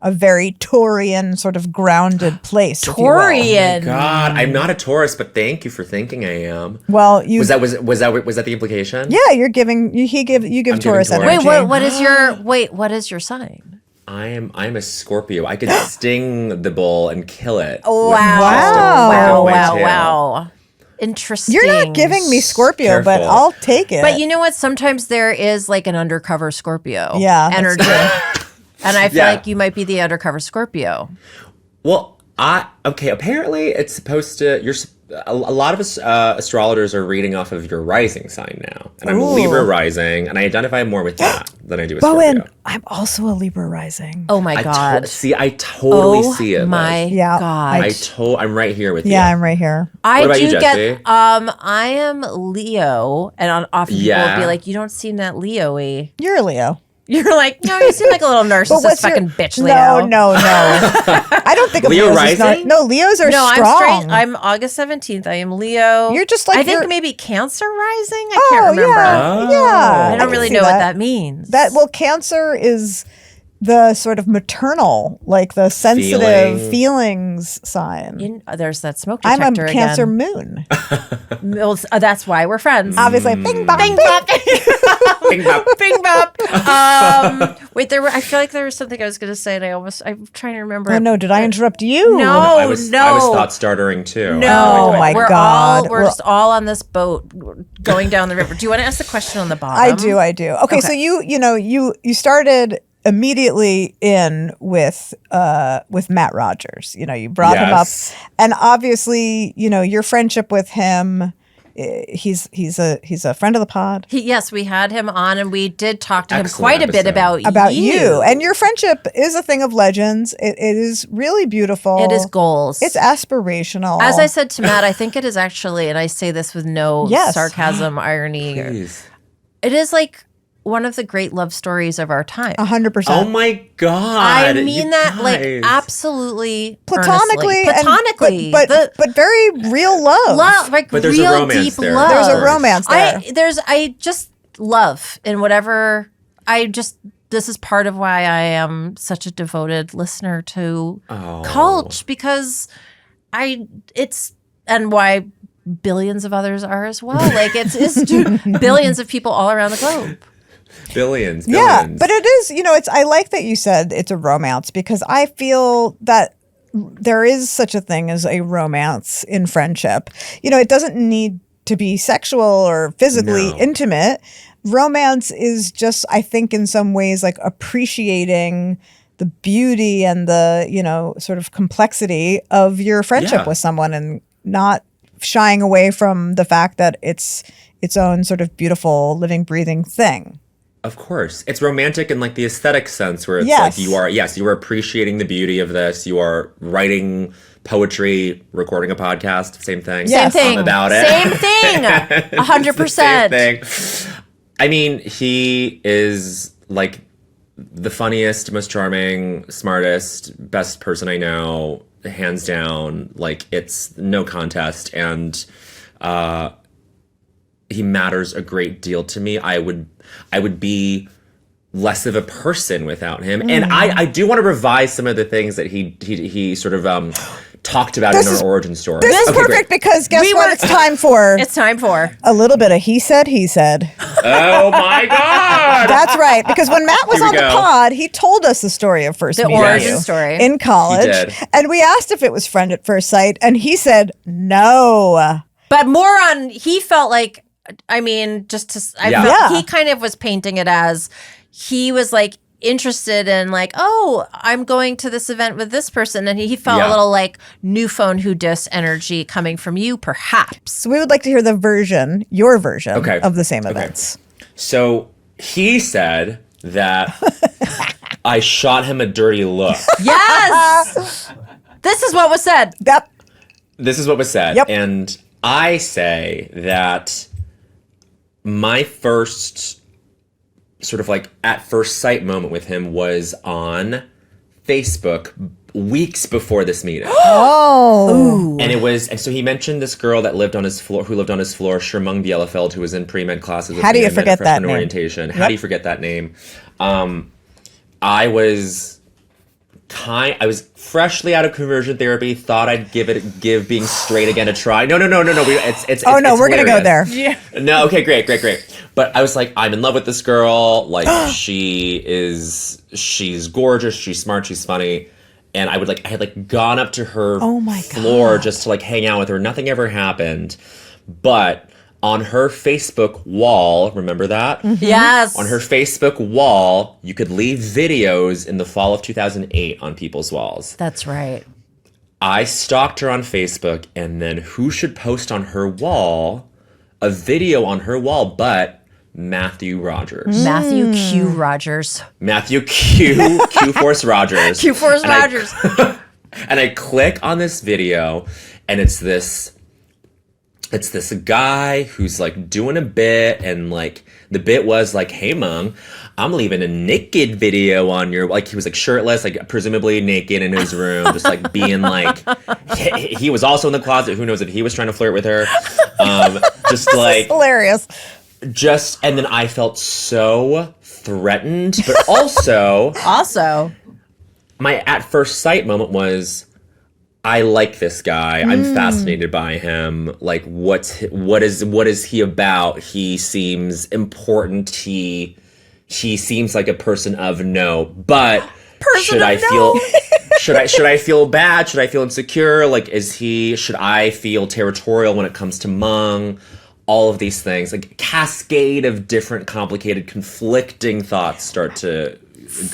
a very Taurian sort of grounded place. Taurian. God, I'm not a Taurus, but thank you for thinking I am. Well, you Was that the implication? yeah, you give Taurus Taurus. energy. What is your sign? I'm a Scorpio. I could sting the bull and kill it. Wow. Wow. Wow. Interesting. You're not giving me Scorpio, but Careful. I'll take it. But you know what? Sometimes there is like an undercover Scorpio energy. And I feel like you might be the undercover Scorpio. Well, apparently it's supposed to. A lot of us astrologers are reading off of your rising sign now, and I'm a Libra rising, and I identify more with that than I do with Bowen, Scorpio. I'm also a Libra rising. Oh my God. I totally see it. My Liz. Yeah, God. I'm right here with you. Yeah, I'm right here. I What about do you, get. Jessie? I am Leo, and often people will be Yeah. like, "You don't seem that Leo-y." You're a Leo. You're like, no, you seem like a little narcissist, fucking bitch, Leo. No. I don't think of Leo Leos as rising? No, Leos are No, strong. I'm straight. I'm August 17th. I am Leo. You're just like I think you're- maybe Cancer rising. I can't remember. Yeah. I don't really know what that means. Cancer is the sort of maternal, like the sensitive feelings sign. There's that smoke I'm detector a Cancer again. moon. Well, that's why we're friends. Obviously, bing bong. Bing bop. Bing bop. Bing bop. Wait, I feel like there was something I was going to say, and I'm trying to remember. Oh no, did I interrupt you? No, I was no. thought startering too. No, Oh, my we're God. we're just all on this boat going down the river. Do you want to ask the question on the bottom? I do. Okay, so you started immediately in with Matt Rogers. You brought him up, Yes. and obviously, your friendship with him. He's a friend of the pod. Yes, we had him on, and we did talk to him Excellent quite a bit episode. About you, and your friendship is a thing of legends. It is really beautiful. It is goals. It's aspirational. As I said to Matt, I think it is actually, and I say this with no Yes. sarcasm, irony. Please. It is like one of the great love stories of our time. 100%. Oh my God. I mean you that like guys. absolutely Platonically, earnestly. but very real love. love, like But there's a real romance deep there. love. There's a romance there. I just love in whatever. this is part of why I am such a devoted listener to Cult, because and why billions of others are as well. Like it's billions of people all around the globe. Billions. Yeah, but it is, I like that you said it's a romance, because I feel that there is such a thing as a romance in friendship. It doesn't need to be sexual or physically intimate. Romance is just, I think, in some ways, like appreciating the beauty and the, sort of complexity of your friendship with someone, and not shying away from the fact that it's its own sort of beautiful, living, breathing thing. Of course. It's romantic in like the aesthetic sense, where it's like you are appreciating the beauty of this. You are writing poetry, recording a podcast, same thing. Same thing. About it. Same thing. 100%. Same thing. I mean, he is like the funniest, most charming, smartest, best person I know, hands down. Like, it's no contest. And he matters a great deal to me. I would be less of a person without him. And I do want to revise some of the things that he sort of talked about in our origin story. This is perfect, because guess what? It's time for a little bit of he said. Oh my God. That's right. Because when Matt was on the pod, he told us the story of first meeting origin story in college. And we asked if it was friend at first sight, and he said no. But more on, he felt like, I mean, felt he kind of was painting it as he was like interested in like, oh, I'm going to this event with this person, and he felt a little like new phone who dis energy coming from you, perhaps. So we would like to hear your version of the same events. So he said that I shot him a dirty look. Yes. This is what was said. Yep. This is what was said. Yep. And I say that my first sort of like at first sight moment with him was on Facebook weeks before this meeting. Oh. And so he mentioned this girl that lived on his floor, Shermung Bielefeld, who was in pre-med classes. How do you forget that name? Orientation. How do you forget that name? I was freshly out of conversion therapy. Thought I'd give being straight again a try. No. It's we're gonna go there. Yeah. No. Okay. Great. But I was like, I'm in love with this girl. Like, she's gorgeous. She's smart. She's funny. And I had gone up to her floor just to like hang out with her. Nothing ever happened. But on her Facebook wall, remember that? Mm-hmm. Yes. On her Facebook wall, you could leave videos in the fall of 2008 on people's walls. That's right. I stalked her on Facebook, and then who should post on her wall a video on her wall but Matthew Rogers. Matthew Q. Rogers. Matthew Q-Force Rogers. Q-Force Rogers. And I click on this video, and it's this guy who's like doing a bit, and like the bit was like, hey Mung, I'm leaving a naked video on your, like he was like shirtless, like presumably naked in his room, just like being like, he was also in the closet. Who knows if he was trying to flirt with her. Just like hilarious. And then I felt so threatened, but also my at first sight moment was, I like this guy. I'm fascinated by him. Like, what is he about? He seems important. He seems like a person of note. But should I feel bad? Should I feel insecure? Like, should I feel territorial when it comes to Mung? All of these things, like cascade of different, complicated, conflicting thoughts start to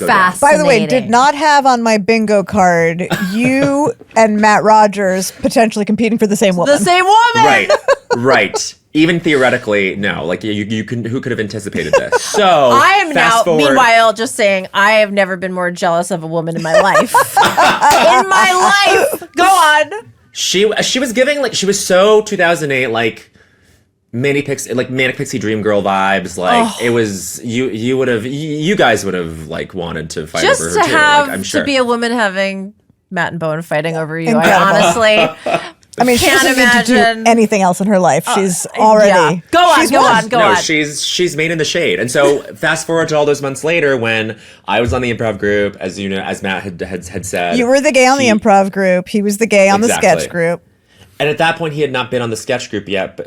go down. By the way, did not have on my bingo card you and Matt Rogers potentially competing for the same woman. The same woman! Right. Even theoretically, no. Like, you can. Who could have anticipated this? So I am now, meanwhile, just saying, I have never been more jealous of a woman in my life. In my life! Go on! She was giving, like, she was so 2008, like, Manic Pixie Dream Girl vibes. Like, it was, you guys would have like wanted to fight over her too. Like, I'm sure. To be a woman having Matt and Bowen fighting over you. I honestly, I mean, she Can't doesn't need to imagine. do anything else in her life. She's already. Yeah. Go on, she's go won. on, go No, on. she's made in the shade. And so fast forward to all those months later when I was on the improv group, as you know, as Matt had said. You were the gay on the improv group. He was the gay on the Exactly. sketch group. And at that point, he had not been on the sketch group yet.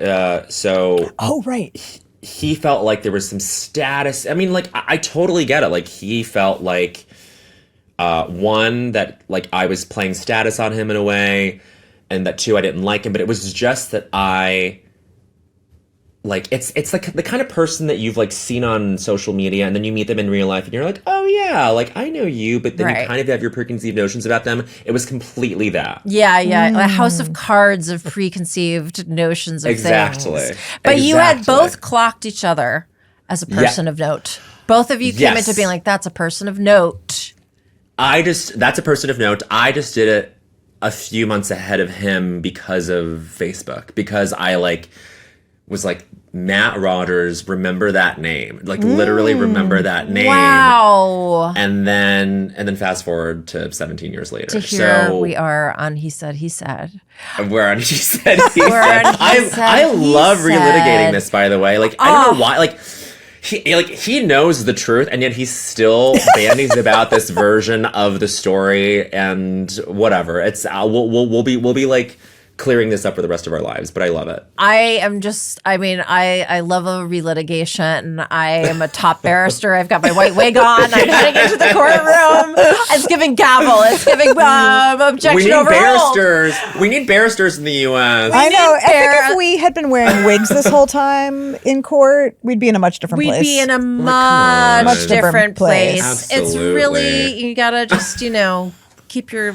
So Oh, right. he felt like there was some status. I mean, like, I totally get it. Like, he felt like, one, that, like, I was playing status on him in a way, and that, two, I didn't like him. But it was just that like, it's like the kind of person that you've, like, seen on social media, and then you meet them in real life, and you're like, oh, yeah, like, I know you, but then you Right. kind of have your preconceived notions about them. It was completely that. Yeah, a house of cards of preconceived notions of Exactly. things. But you had Exactly. both clocked each other as a person of note. Both of you came Yes. into being like, that's a person of note. That's a person of note. I just did it a few months ahead of him because of Facebook, because I was like, Matt Rogers, remember that name, like literally remember that name. Wow. And then fast forward to 17 years later. To here so we are on He Said, He Said. we're on he said he We're said. on He Said, I He love Said. relitigating this, by the way. Like, I don't know why, like he knows the truth, and yet he's still bandies about this version of the story, and whatever. It's we'll be like clearing this up for the rest of our lives, but I love it. I love a relitigation. I am a top barrister. I've got my white wig on. I'm heading into the courtroom. It's giving gavel. It's giving objection We need overruled. barristers. We need barristers in the U.S. I know. I fair- think if we had been wearing wigs this whole time in court, we'd be in a much different We'd place. be in a on. much Much different different place. place. It's Absolutely. really, you gotta just,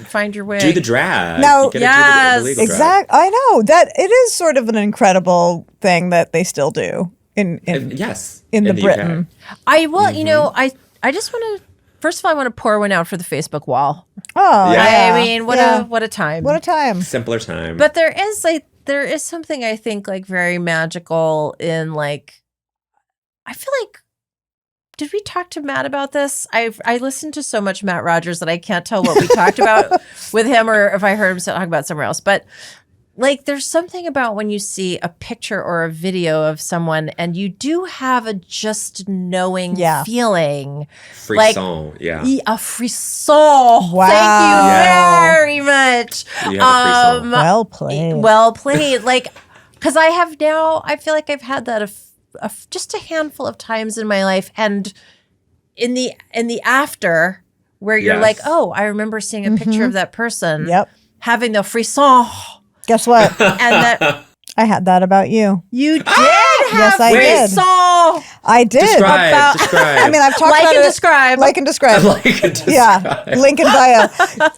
find your way. Do the drag. Now- You gotta Yes. do the legal drag. Exact. I know that it is sort of an incredible thing that they still do in Yes. in the UK. Britain. I will, Mm-hmm. I just want to, first of all, I want to pour one out for the Facebook wall. Oh, Yeah. I mean, what Yeah. a time. What a time. Simpler time. But there is something I think like very magical in like, I feel like, did we talk to Matt about this? I listened to so much Matt Rogers that I can't tell what we talked about with him or if I heard him talk about somewhere else. But like, there's something about when you see a picture or a video of someone and you do have a just knowing Yeah. feeling. Frisson. Yeah. A frisson. Wow. Thank you Yeah. very much. You have a frisson. Well played. Well played. Like, because I feel like I've had that just a handful of times in my life, and in the after, where you're Yes. like, oh, I remember seeing a picture of that person, Yep. having the frisson, Guess what? and that I had that about you. you did Yes, have I did. frisson. I did. Describe. Describe. I mean, I've talked Like about and it. describe. Like and describe. Like and describe. Yeah, link in bio.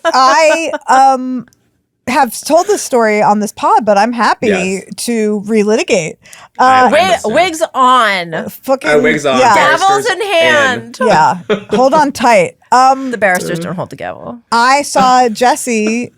I have told this story on this pod, but I'm happy Yes. to relitigate. I Wig, understand. wigs on, Fucking Wigs on. Yeah, Barristers gavels in hand. yeah. Hold on tight. The barristers don't hold the gavel. I saw Jessi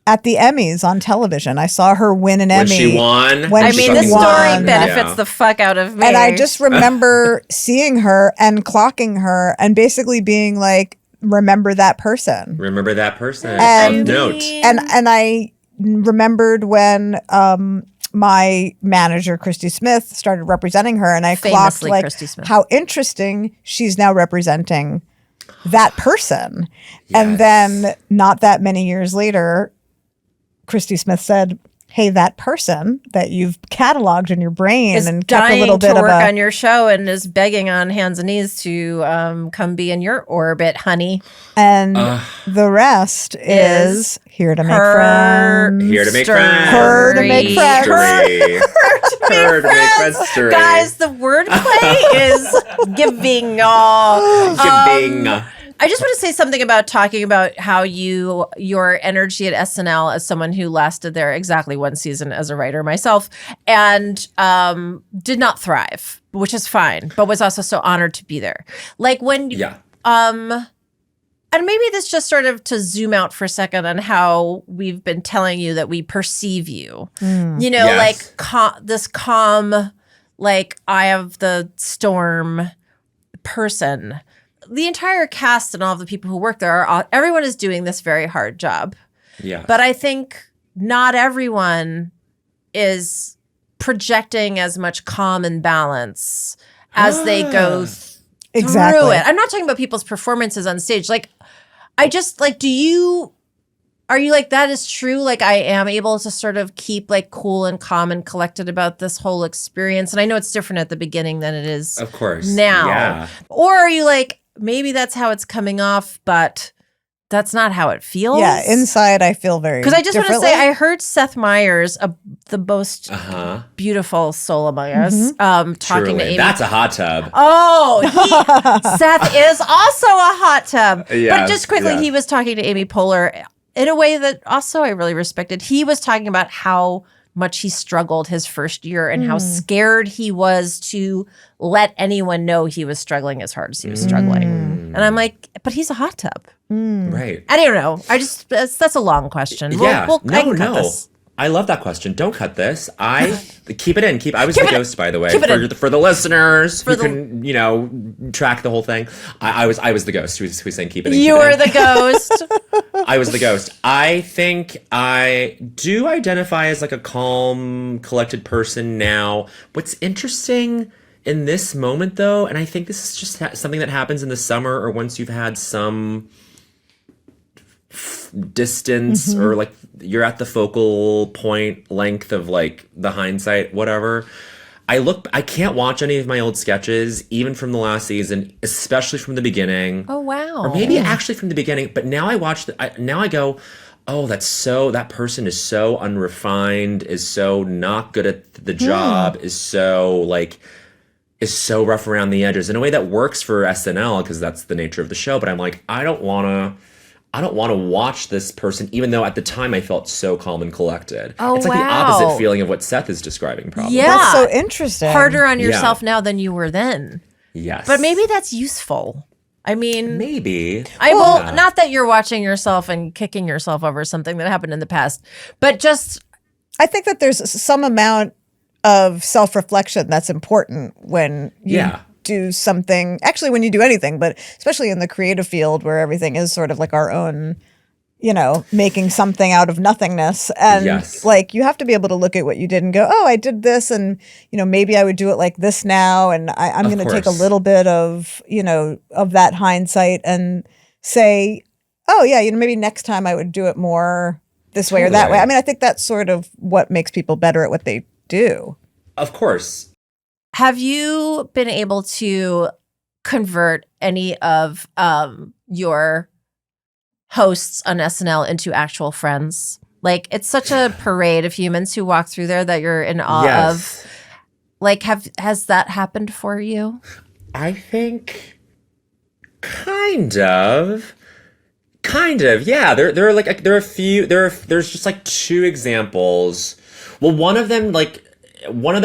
at the Emmys on television. I saw her win an When Emmy. she won. When I she mean, this won. story benefits Yeah. the fuck out of me. And I just remember seeing her and clocking her and basically being like, remember that person. Remember that person. And- Of note. And I remembered when my manager Christy Smith started representing her, and I clocked Famously like Christy Smith. how interesting she's now representing that person. And Yes. then not that many years later, Christy Smith said, hey, that person that you've cataloged in your brain is and kept a dying little bit to of work a on your show and is begging on hands and knees to come be in your orbit, honey. and the rest is here to make friends. Here to make Story. friends. Her to make friends. Story. Her to make friends. Story. Guys, the wordplay is giving. Giving. I just want to say something about talking about how your energy at SNL as someone who lasted there exactly one season as a writer myself and did not thrive, which is fine, but was also so honored to be there. Like when Yeah. and maybe this just sort of to zoom out for a second on how we've been telling you that we perceive you. You know, Yes. like this calm, like eye of the storm person. The entire cast and all of the people who work there, everyone is doing this very hard job. Yeah. But I think not everyone is projecting as much calm and balance as they go Exactly. through it. I'm not talking about people's performances on stage. Like, I just like, are you like, that is true? Like, I am able to sort of keep like cool and calm and collected about this whole experience. And I know it's different at the beginning than it is Of course. now. Yeah. Or are you like, maybe that's how it's coming off, but that's not how it feels? Yeah, inside I feel very Because I just want to differently. say, I heard Seth Meyers, the most beautiful soul among us, talking Truly. to Amy. That's a hot tub. Oh, Seth is also a hot tub. But Yes, just quickly, yes. he was talking to Amy Poehler in a way that also I really respected. He was talking about how much he struggled his first year and how scared he was to let anyone know he was struggling as hard as he was struggling. And I'm like, but he's a hot tub. Right. I don't know. That's a long question. Yeah. I can cut this. I love that question. Don't cut this. Keep it in. I was the ghost, by the way, Keep it in. for the listeners who can track the whole thing. I was the ghost who's saying keep it in. You keep it were in. the ghost. I was the ghost. I think I do identify as like a calm, collected person now. What's interesting in this moment, though, and I think this is just something that happens in the summer or once you've had some distance or like you're at the focal point length of like the hindsight, whatever. I can't watch any of my old sketches, even from the last season, especially from the beginning. Oh, wow. Or maybe actually from the beginning. But now I watch, now I go, oh, that person is so unrefined, is so not good at the job, is so rough around the edges in a way that works for SNL because that's the nature of the show. But I'm like, I don't want to watch this person, even though at the time I felt so calm and collected. Oh, it's like the wow. opposite feeling of what Seth is describing, probably. Yeah. That's so interesting. Harder on yourself now than you were then. Yes. But maybe that's useful. I mean, Maybe. not that you're watching yourself and kicking yourself over something that happened in the past, but just I think that there's some amount of self-reflection that's important when you do something, actually when you do anything, but especially in the creative field where everything is sort of like our own, making something out of nothingness. And like you have to be able to look at what you did and go, oh, I did this and, maybe I would do it like this now. And I'm going to take a little bit of, of that hindsight and say, oh yeah, maybe next time I would do it more this way or that way. I mean, I think that's sort of what makes people better at what they do. Of course. have you been able to convert any of your hosts on SNL into actual friends? Like, it's such a parade of humans who walk through there that you're in awe of. Like, has that happened for you? I think kind of. Yeah, there are a few. There's just like two examples. Well, one of them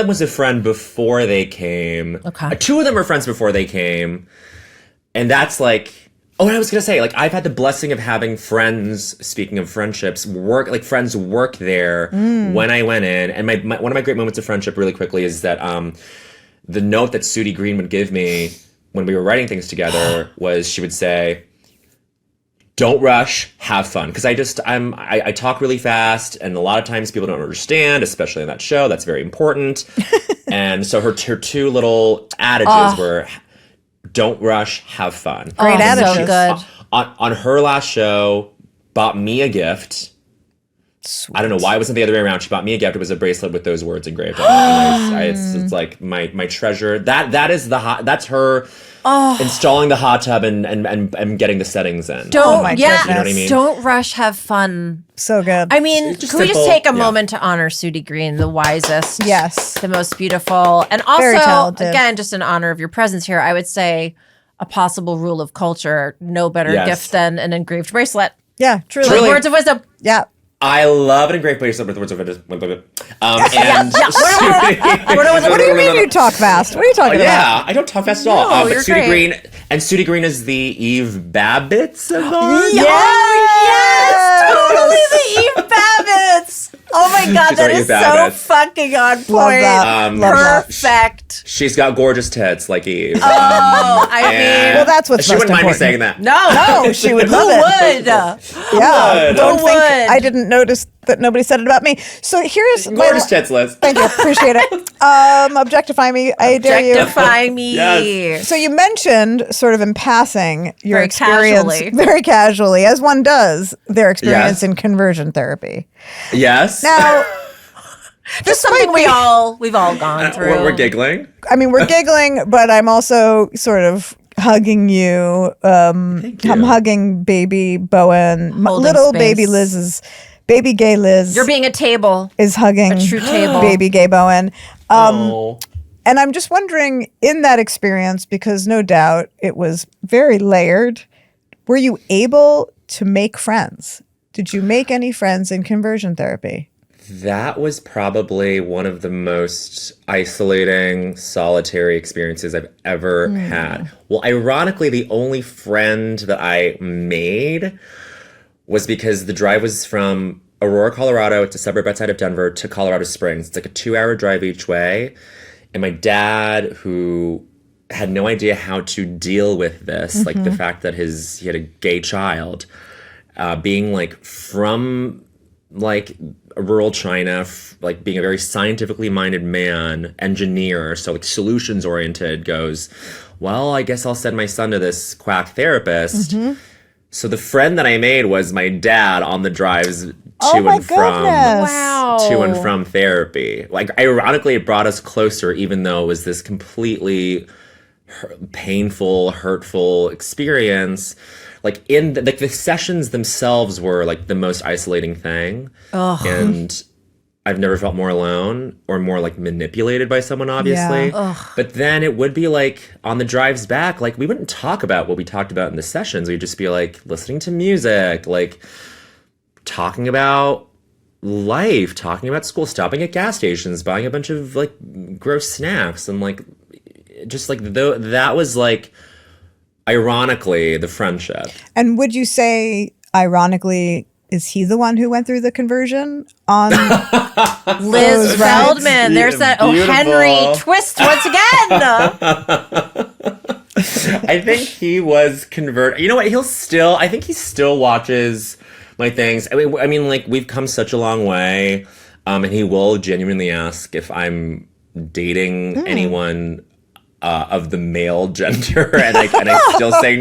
was a friend before they came. Okay. Two of them were friends before they came, and that's like. Oh, and I was gonna say, like, I've had the blessing of having friends. Speaking of friendships, friends work there when I went in, and my one of my great moments of friendship, really quickly, is that the note that Sudie Green would give me when we were writing things together was she would say, "Don't rush, have fun." Because I talk really fast, and a lot of times people don't understand, especially on that show. That's very important. And so her two little adages were, "Don't rush, have fun." Great adages. So good. On her last show, bought me a gift. Sweet. I don't know why it wasn't the other way around. She bought me a gift. It was a bracelet with those words engraved on it. It's like my treasure. That's her installing the hot tub and getting the settings in. Goodness. You know what I mean? Don't rush, have fun. So good. I mean, Just can we just simple, take a moment to honor Sudie Green, the wisest, Yes. the most beautiful, and Very also, talented. again, just in honor of your presence here, I would say a possible rule of culture: no better gift than an engraved bracelet. Yeah, truly. Truly. Words of wisdom. Yeah. I love an engraved bracelet with words of wisdom. And What do you mean you talk fast? What are you talking about? Yeah, I don't talk fast at all. No, But you're Sudie great. Sudie Green is the Eve Babbitts of ours. Yes, totally the Eve Babbitts. Oh my God, She's that our is Eve so Babbitts. fucking on point. Love that. Love that. Perfect. She's got gorgeous tits like Eve. Oh, I mean, Well, that's what's she most wouldn't mind me important. saying that. no, No, she would who love it. would? Yeah, would. don't Who think would? I didn't notice that nobody said it about me. So here's Gorgeous tits, Liz. Thank you, appreciate it. Objectify me, I dare you. Objectify me. Yes. So you mentioned, sort of in passing, your Very experience casually. very casually, as one does, their experience Yes. in conversion therapy. Yes. Now, Just something we've all gone through. We're giggling. I mean, we're giggling, but I'm also sort of hugging you. Thank you. I'm hugging baby Bowen, Holding little space. baby Liz's, baby gay Liz. You're being a table. is hugging a true table. baby gay Bowen. Oh. And I'm just wondering, in that experience, because no doubt it was very layered, were you able to make friends? Did you make any friends in conversion therapy? That was probably one of the most isolating, solitary experiences I've ever had. Well, ironically, the only friend that I made was because the drive was from Aurora, Colorado. It's a suburb outside of Denver to Colorado Springs. It's like a 2-hour drive each way. And my dad, who had no idea how to deal with this, like the fact that he had a gay child, being like from like rural China, like being a very scientifically minded man, engineer, so like solutions oriented, goes, well, I guess I'll send my son to this quack therapist. So the friend that I made was my dad on the drives to my and from goodness. Wow. to and from therapy. Like, ironically, it brought us closer, even though it was this completely painful, hurtful experience. Like, the sessions themselves were like the most isolating thing. And I've never felt more alone or more like manipulated by someone, obviously. Yeah. But then it would be like on the drives back, like we wouldn't talk about what we talked about in the sessions. We'd just be like listening to music, like talking about life, talking about school, stopping at gas stations, buying a bunch of like gross snacks, and like just like that was like ironically the friendship. And would you say, ironically, is he the one who went through the conversion on Liz rides? Feldman. There's that Beautiful. Henry twist once again. I think he was converted. You know what? I think he still watches my things. I mean, like, we've come such a long way. And he will genuinely ask if I'm dating anyone of the male gender. And I still say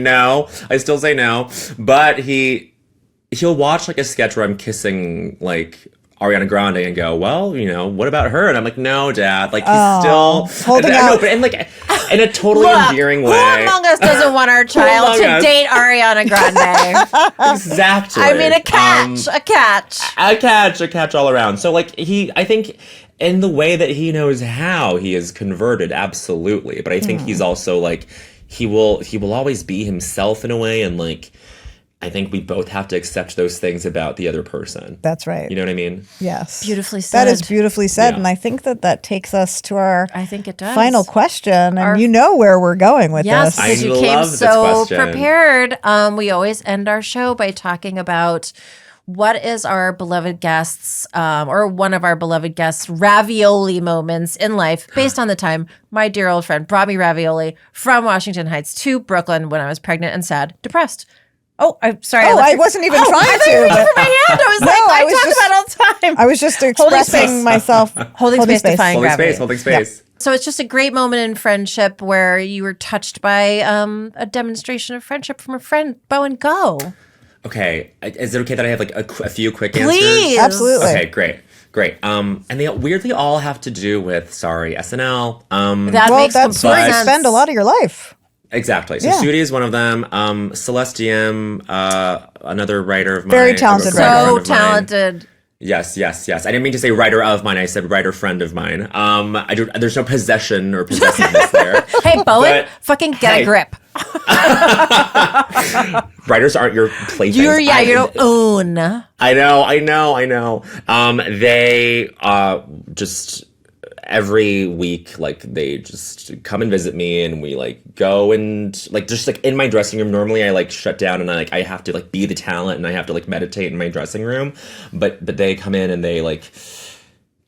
no. But he'll watch like a sketch where I'm kissing like Ariana Grande and go, well, you know, what about her? And I'm like, no, Dad. Like, he's still holding out. No, but in like in a totally endearing way. Who among us doesn't want our child among to us? date Ariana Grande? Exactly. I mean, a catch. A catch all around. So like I think in the way that he knows how, he is converted, absolutely. But I think he's also like, he will always be himself in a way, and like, I think we both have to accept those things about the other person. That's right. You know what I mean? Yes. Beautifully said. That is beautifully said. Yeah. And I think that takes us to our I think it does. final question. And you know where we're going with Yes, this. because you I came love this so question. prepared. We always end our show by talking about what is our beloved guests, or one of our beloved guests' ravioli moments in life based on the time my dear old friend brought me ravioli from Washington Heights to Brooklyn when I was pregnant and sad, depressed. Oh, I'm sorry. I wasn't even trying I thought to. you were looking but- for my hand. I was like, I I was talk just- about it all the time. I was just expressing myself. Holding space, defying Holding gravity. space, holding space. So it's just a great moment in friendship where you were touched by a demonstration of friendship from a friend. Bowen, go. Okay. Is it okay that I have like a few quick answers? Please. Absolutely. Okay, great. And they weirdly all have to do with, SNL. That Well, makes that's complete where you sense. spend a lot of your life. Exactly. So Yeah. Sudi is one of them. Celeste Diem, another writer of mine. Very talented a great writer. friend So of mine. talented. Yes. I didn't mean to say writer of mine. I said writer friend of mine. There's no possession or possessiveness there. Hey, Bowen, But- fucking get Hey. a grip. Writers aren't your playthings. You don't own. I know. They just every week, like, they just come and visit me, and we like go and like just like in my dressing room. Normally, I like shut down and I have to like be the talent, and I have to like meditate in my dressing room. But they come in and they like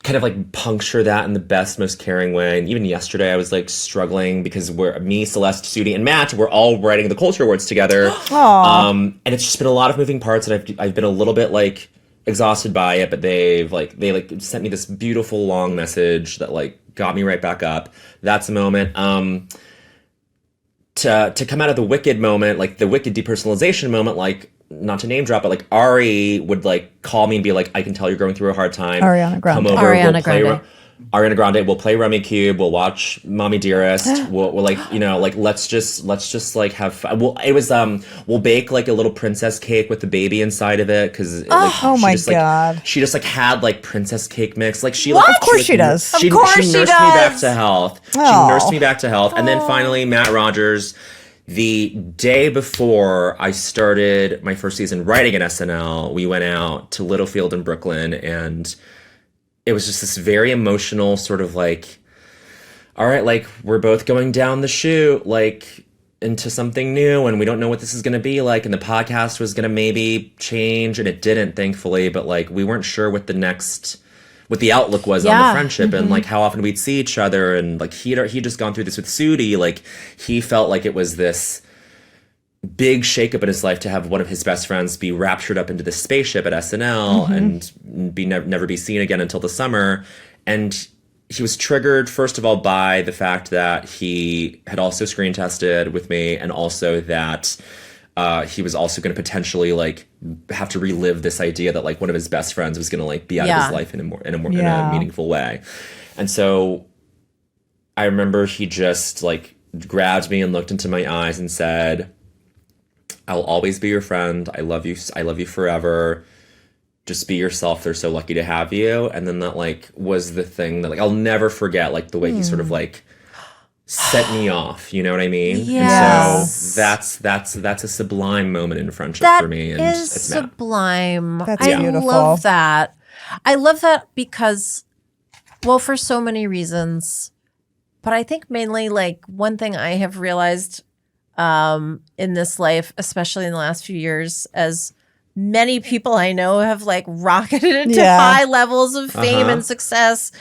kind of like puncture that in the best, most caring way. And even yesterday, I was like struggling because me, Celeste, Sudi, and Matt, we're all writing the Culture Awards together. And it's just been a lot of moving parts, and I've been a little bit like exhausted by it, but they sent me this beautiful long message that like got me right back up. That's a moment. To come out of the Wicked moment, like the Wicked depersonalization moment, like not to name drop, but like Ari would like call me and be like, I can tell you're going through a hard time. Ariana Grande. Come over. Ariana Grande. Ariana Grande. We'll play Rummy Cube. We'll watch Mommy Dearest. we'll like, you know, like let's just like have fun. We'll bake like a little princess cake with the baby inside of it because oh my God. She just like had like princess cake mix. Like she Of course she does. She Of course nursed she me does. back to health. Aw. She nursed me back to health. And then finally Matt Rogers. The day before I started my first season writing at SNL, we went out to Littlefield in Brooklyn, and it was just this very emotional sort of like, all right, like we're both going down the chute, like into something new, and we don't know what this is going to be like, and the podcast was going to maybe change, and it didn't, thankfully, but like we weren't sure what the outlook was on the friendship and like how often we'd see each other. And like he'd just gone through this with Sudi. Like he felt like it was this big shakeup in his life to have one of his best friends be raptured up into this spaceship at SNL and be never be seen again until the summer. And he was triggered, first of all, by the fact that he had also screen tested with me, and also that he was also going to potentially like have to relive this idea that like one of his best friends was going to like be out of his life in a meaningful way. And so I remember he just like grabbed me and looked into my eyes and said, I'll always be your friend. I love you. I love you forever. Just be yourself. They're so lucky to have you. And then that like was the thing that like I'll never forget, like the way he sort of like set me off, you know what I mean? Yes. And so that's a sublime moment in friendship for me. And is it's sublime. That's I beautiful. love that. I love that because, well, for so many reasons, but I think mainly like one thing I have realized in this life, especially in the last few years, as many people I know have like rocketed into high levels of fame and success,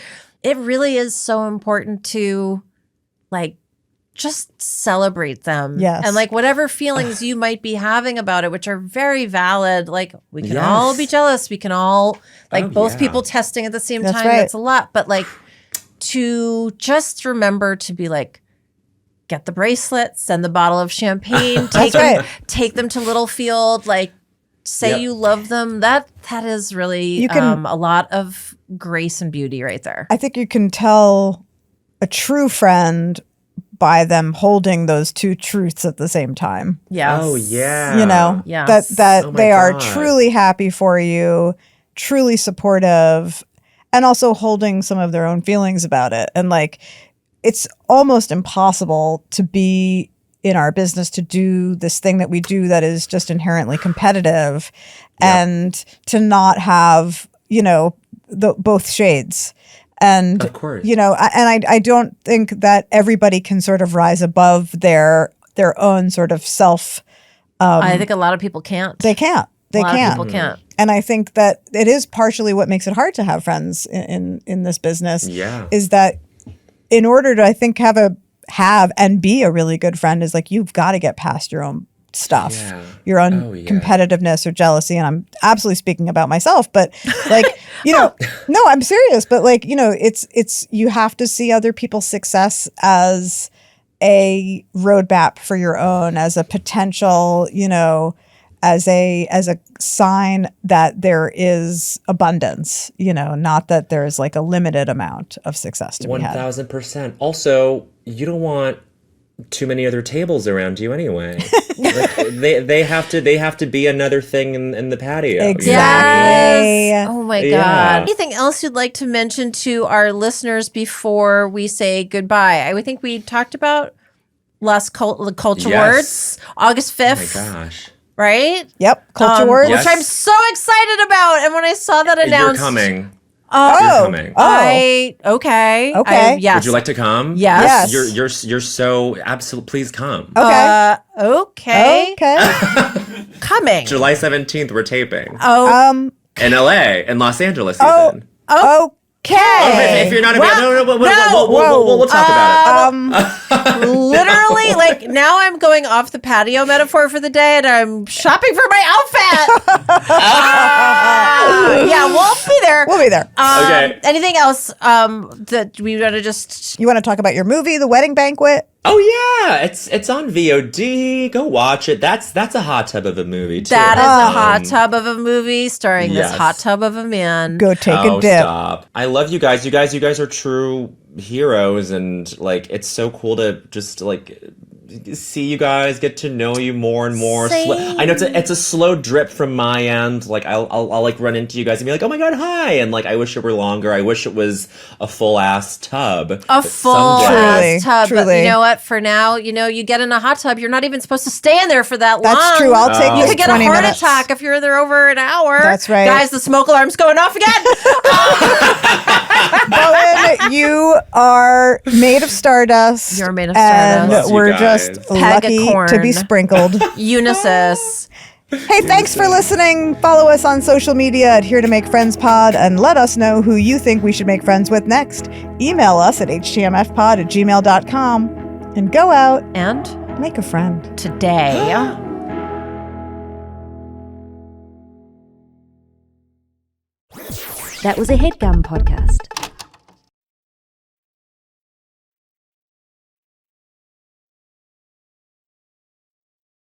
it really is so important to like just celebrate them. Yes. And like whatever feelings you might be having about it, which are very valid, like we can all be jealous. We can all like both people testing at the same time. Right. That's a lot. But like to just remember to be like, get the bracelet, send the bottle of champagne, take them to Littlefield, like say you love them. That is really a lot of grace and beauty right there. I think you can tell a true friend by them holding those two truths at the same time. Yes. Oh yeah. You know, Yes. that Oh my they are God. truly happy for you, truly supportive, and also holding some of their own feelings about it. And like, it's almost impossible to be in our business to do this thing that we do that is just inherently competitive and to not have, you know, both shades. And, Of course. you know, I don't think that everybody can sort of rise above their own sort of self. I think a lot of people can't. They can't. They a lot can't. of people can't. And I think that it is partially what makes it hard to have friends in this business. Yeah. Is that in order to, I think, have and be a really good friend is like you've got to get past your own stuff, your own competitiveness or jealousy. And I'm absolutely speaking about myself, but like, you know, no, I'm serious. But like, you know, it's you have to see other people's success as a roadmap for your own, as a potential, you know, as a sign that there is abundance, you know, not that there's like a limited amount of success to be had. 1000%. Also, you don't want too many other tables around you anyway. Like, they have to be another thing in the patio. Exactly. Yes. Oh my Yeah. God. Anything else you'd like to mention to our listeners before we say goodbye? I would think we talked about Las Culturistas, Yes. August 5th. Oh my gosh. Right? Yep. Culture Words. Yes. Which I'm so excited about. And when I saw that You're announced. coming. Oh, You're coming. Okay. Okay. Yes. Would you like to come? Yes. You're so absolute. Please come. Okay. Okay. Okay. Coming. July 17th, we're taping Oh. in LA, in Los Angeles, Oh. even. Okay. If you're not Well, we'll talk about it. Literally, like now I'm going off the patio metaphor for the day and I'm shopping for my outfit. movie there. Okay. Anything else that we want to just... You want to talk about your movie, The Wedding Banquet? Oh yeah, it's on VOD. Go watch it. That's a hot tub of a movie too. That is a hot tub of a movie starring this yes. hot tub of a man. Go take a dip. Stop. I love you guys. You guys are true heroes, and like it's so cool to just like see you guys, get to know you more and more. I know it's a slow drip from my end. Like I'll like run into you guys and be like, oh my god, hi, and like I wish it were longer. I wish it was a full ass tub. A full someday- ass tub. But Truly. you know what? For now, you get in a hot tub, you're not even supposed to stay in there for that long. That's true. I'll take You this could get a 20 heart minutes. attack if you're there over an hour. That's right. Guys, the smoke alarm's going off again. Bowen, you are made of stardust. You're made of and stardust. You we're guys. just lucky Pegacorn. to be sprinkled. Unisys. Hey, thanks for listening. Follow us on social media at Here to Make Friends Pod and let us know who you think we should make friends with next. Email us at htmfpod@gmail.com and go out, And make a friend. today... That was a Headgum podcast.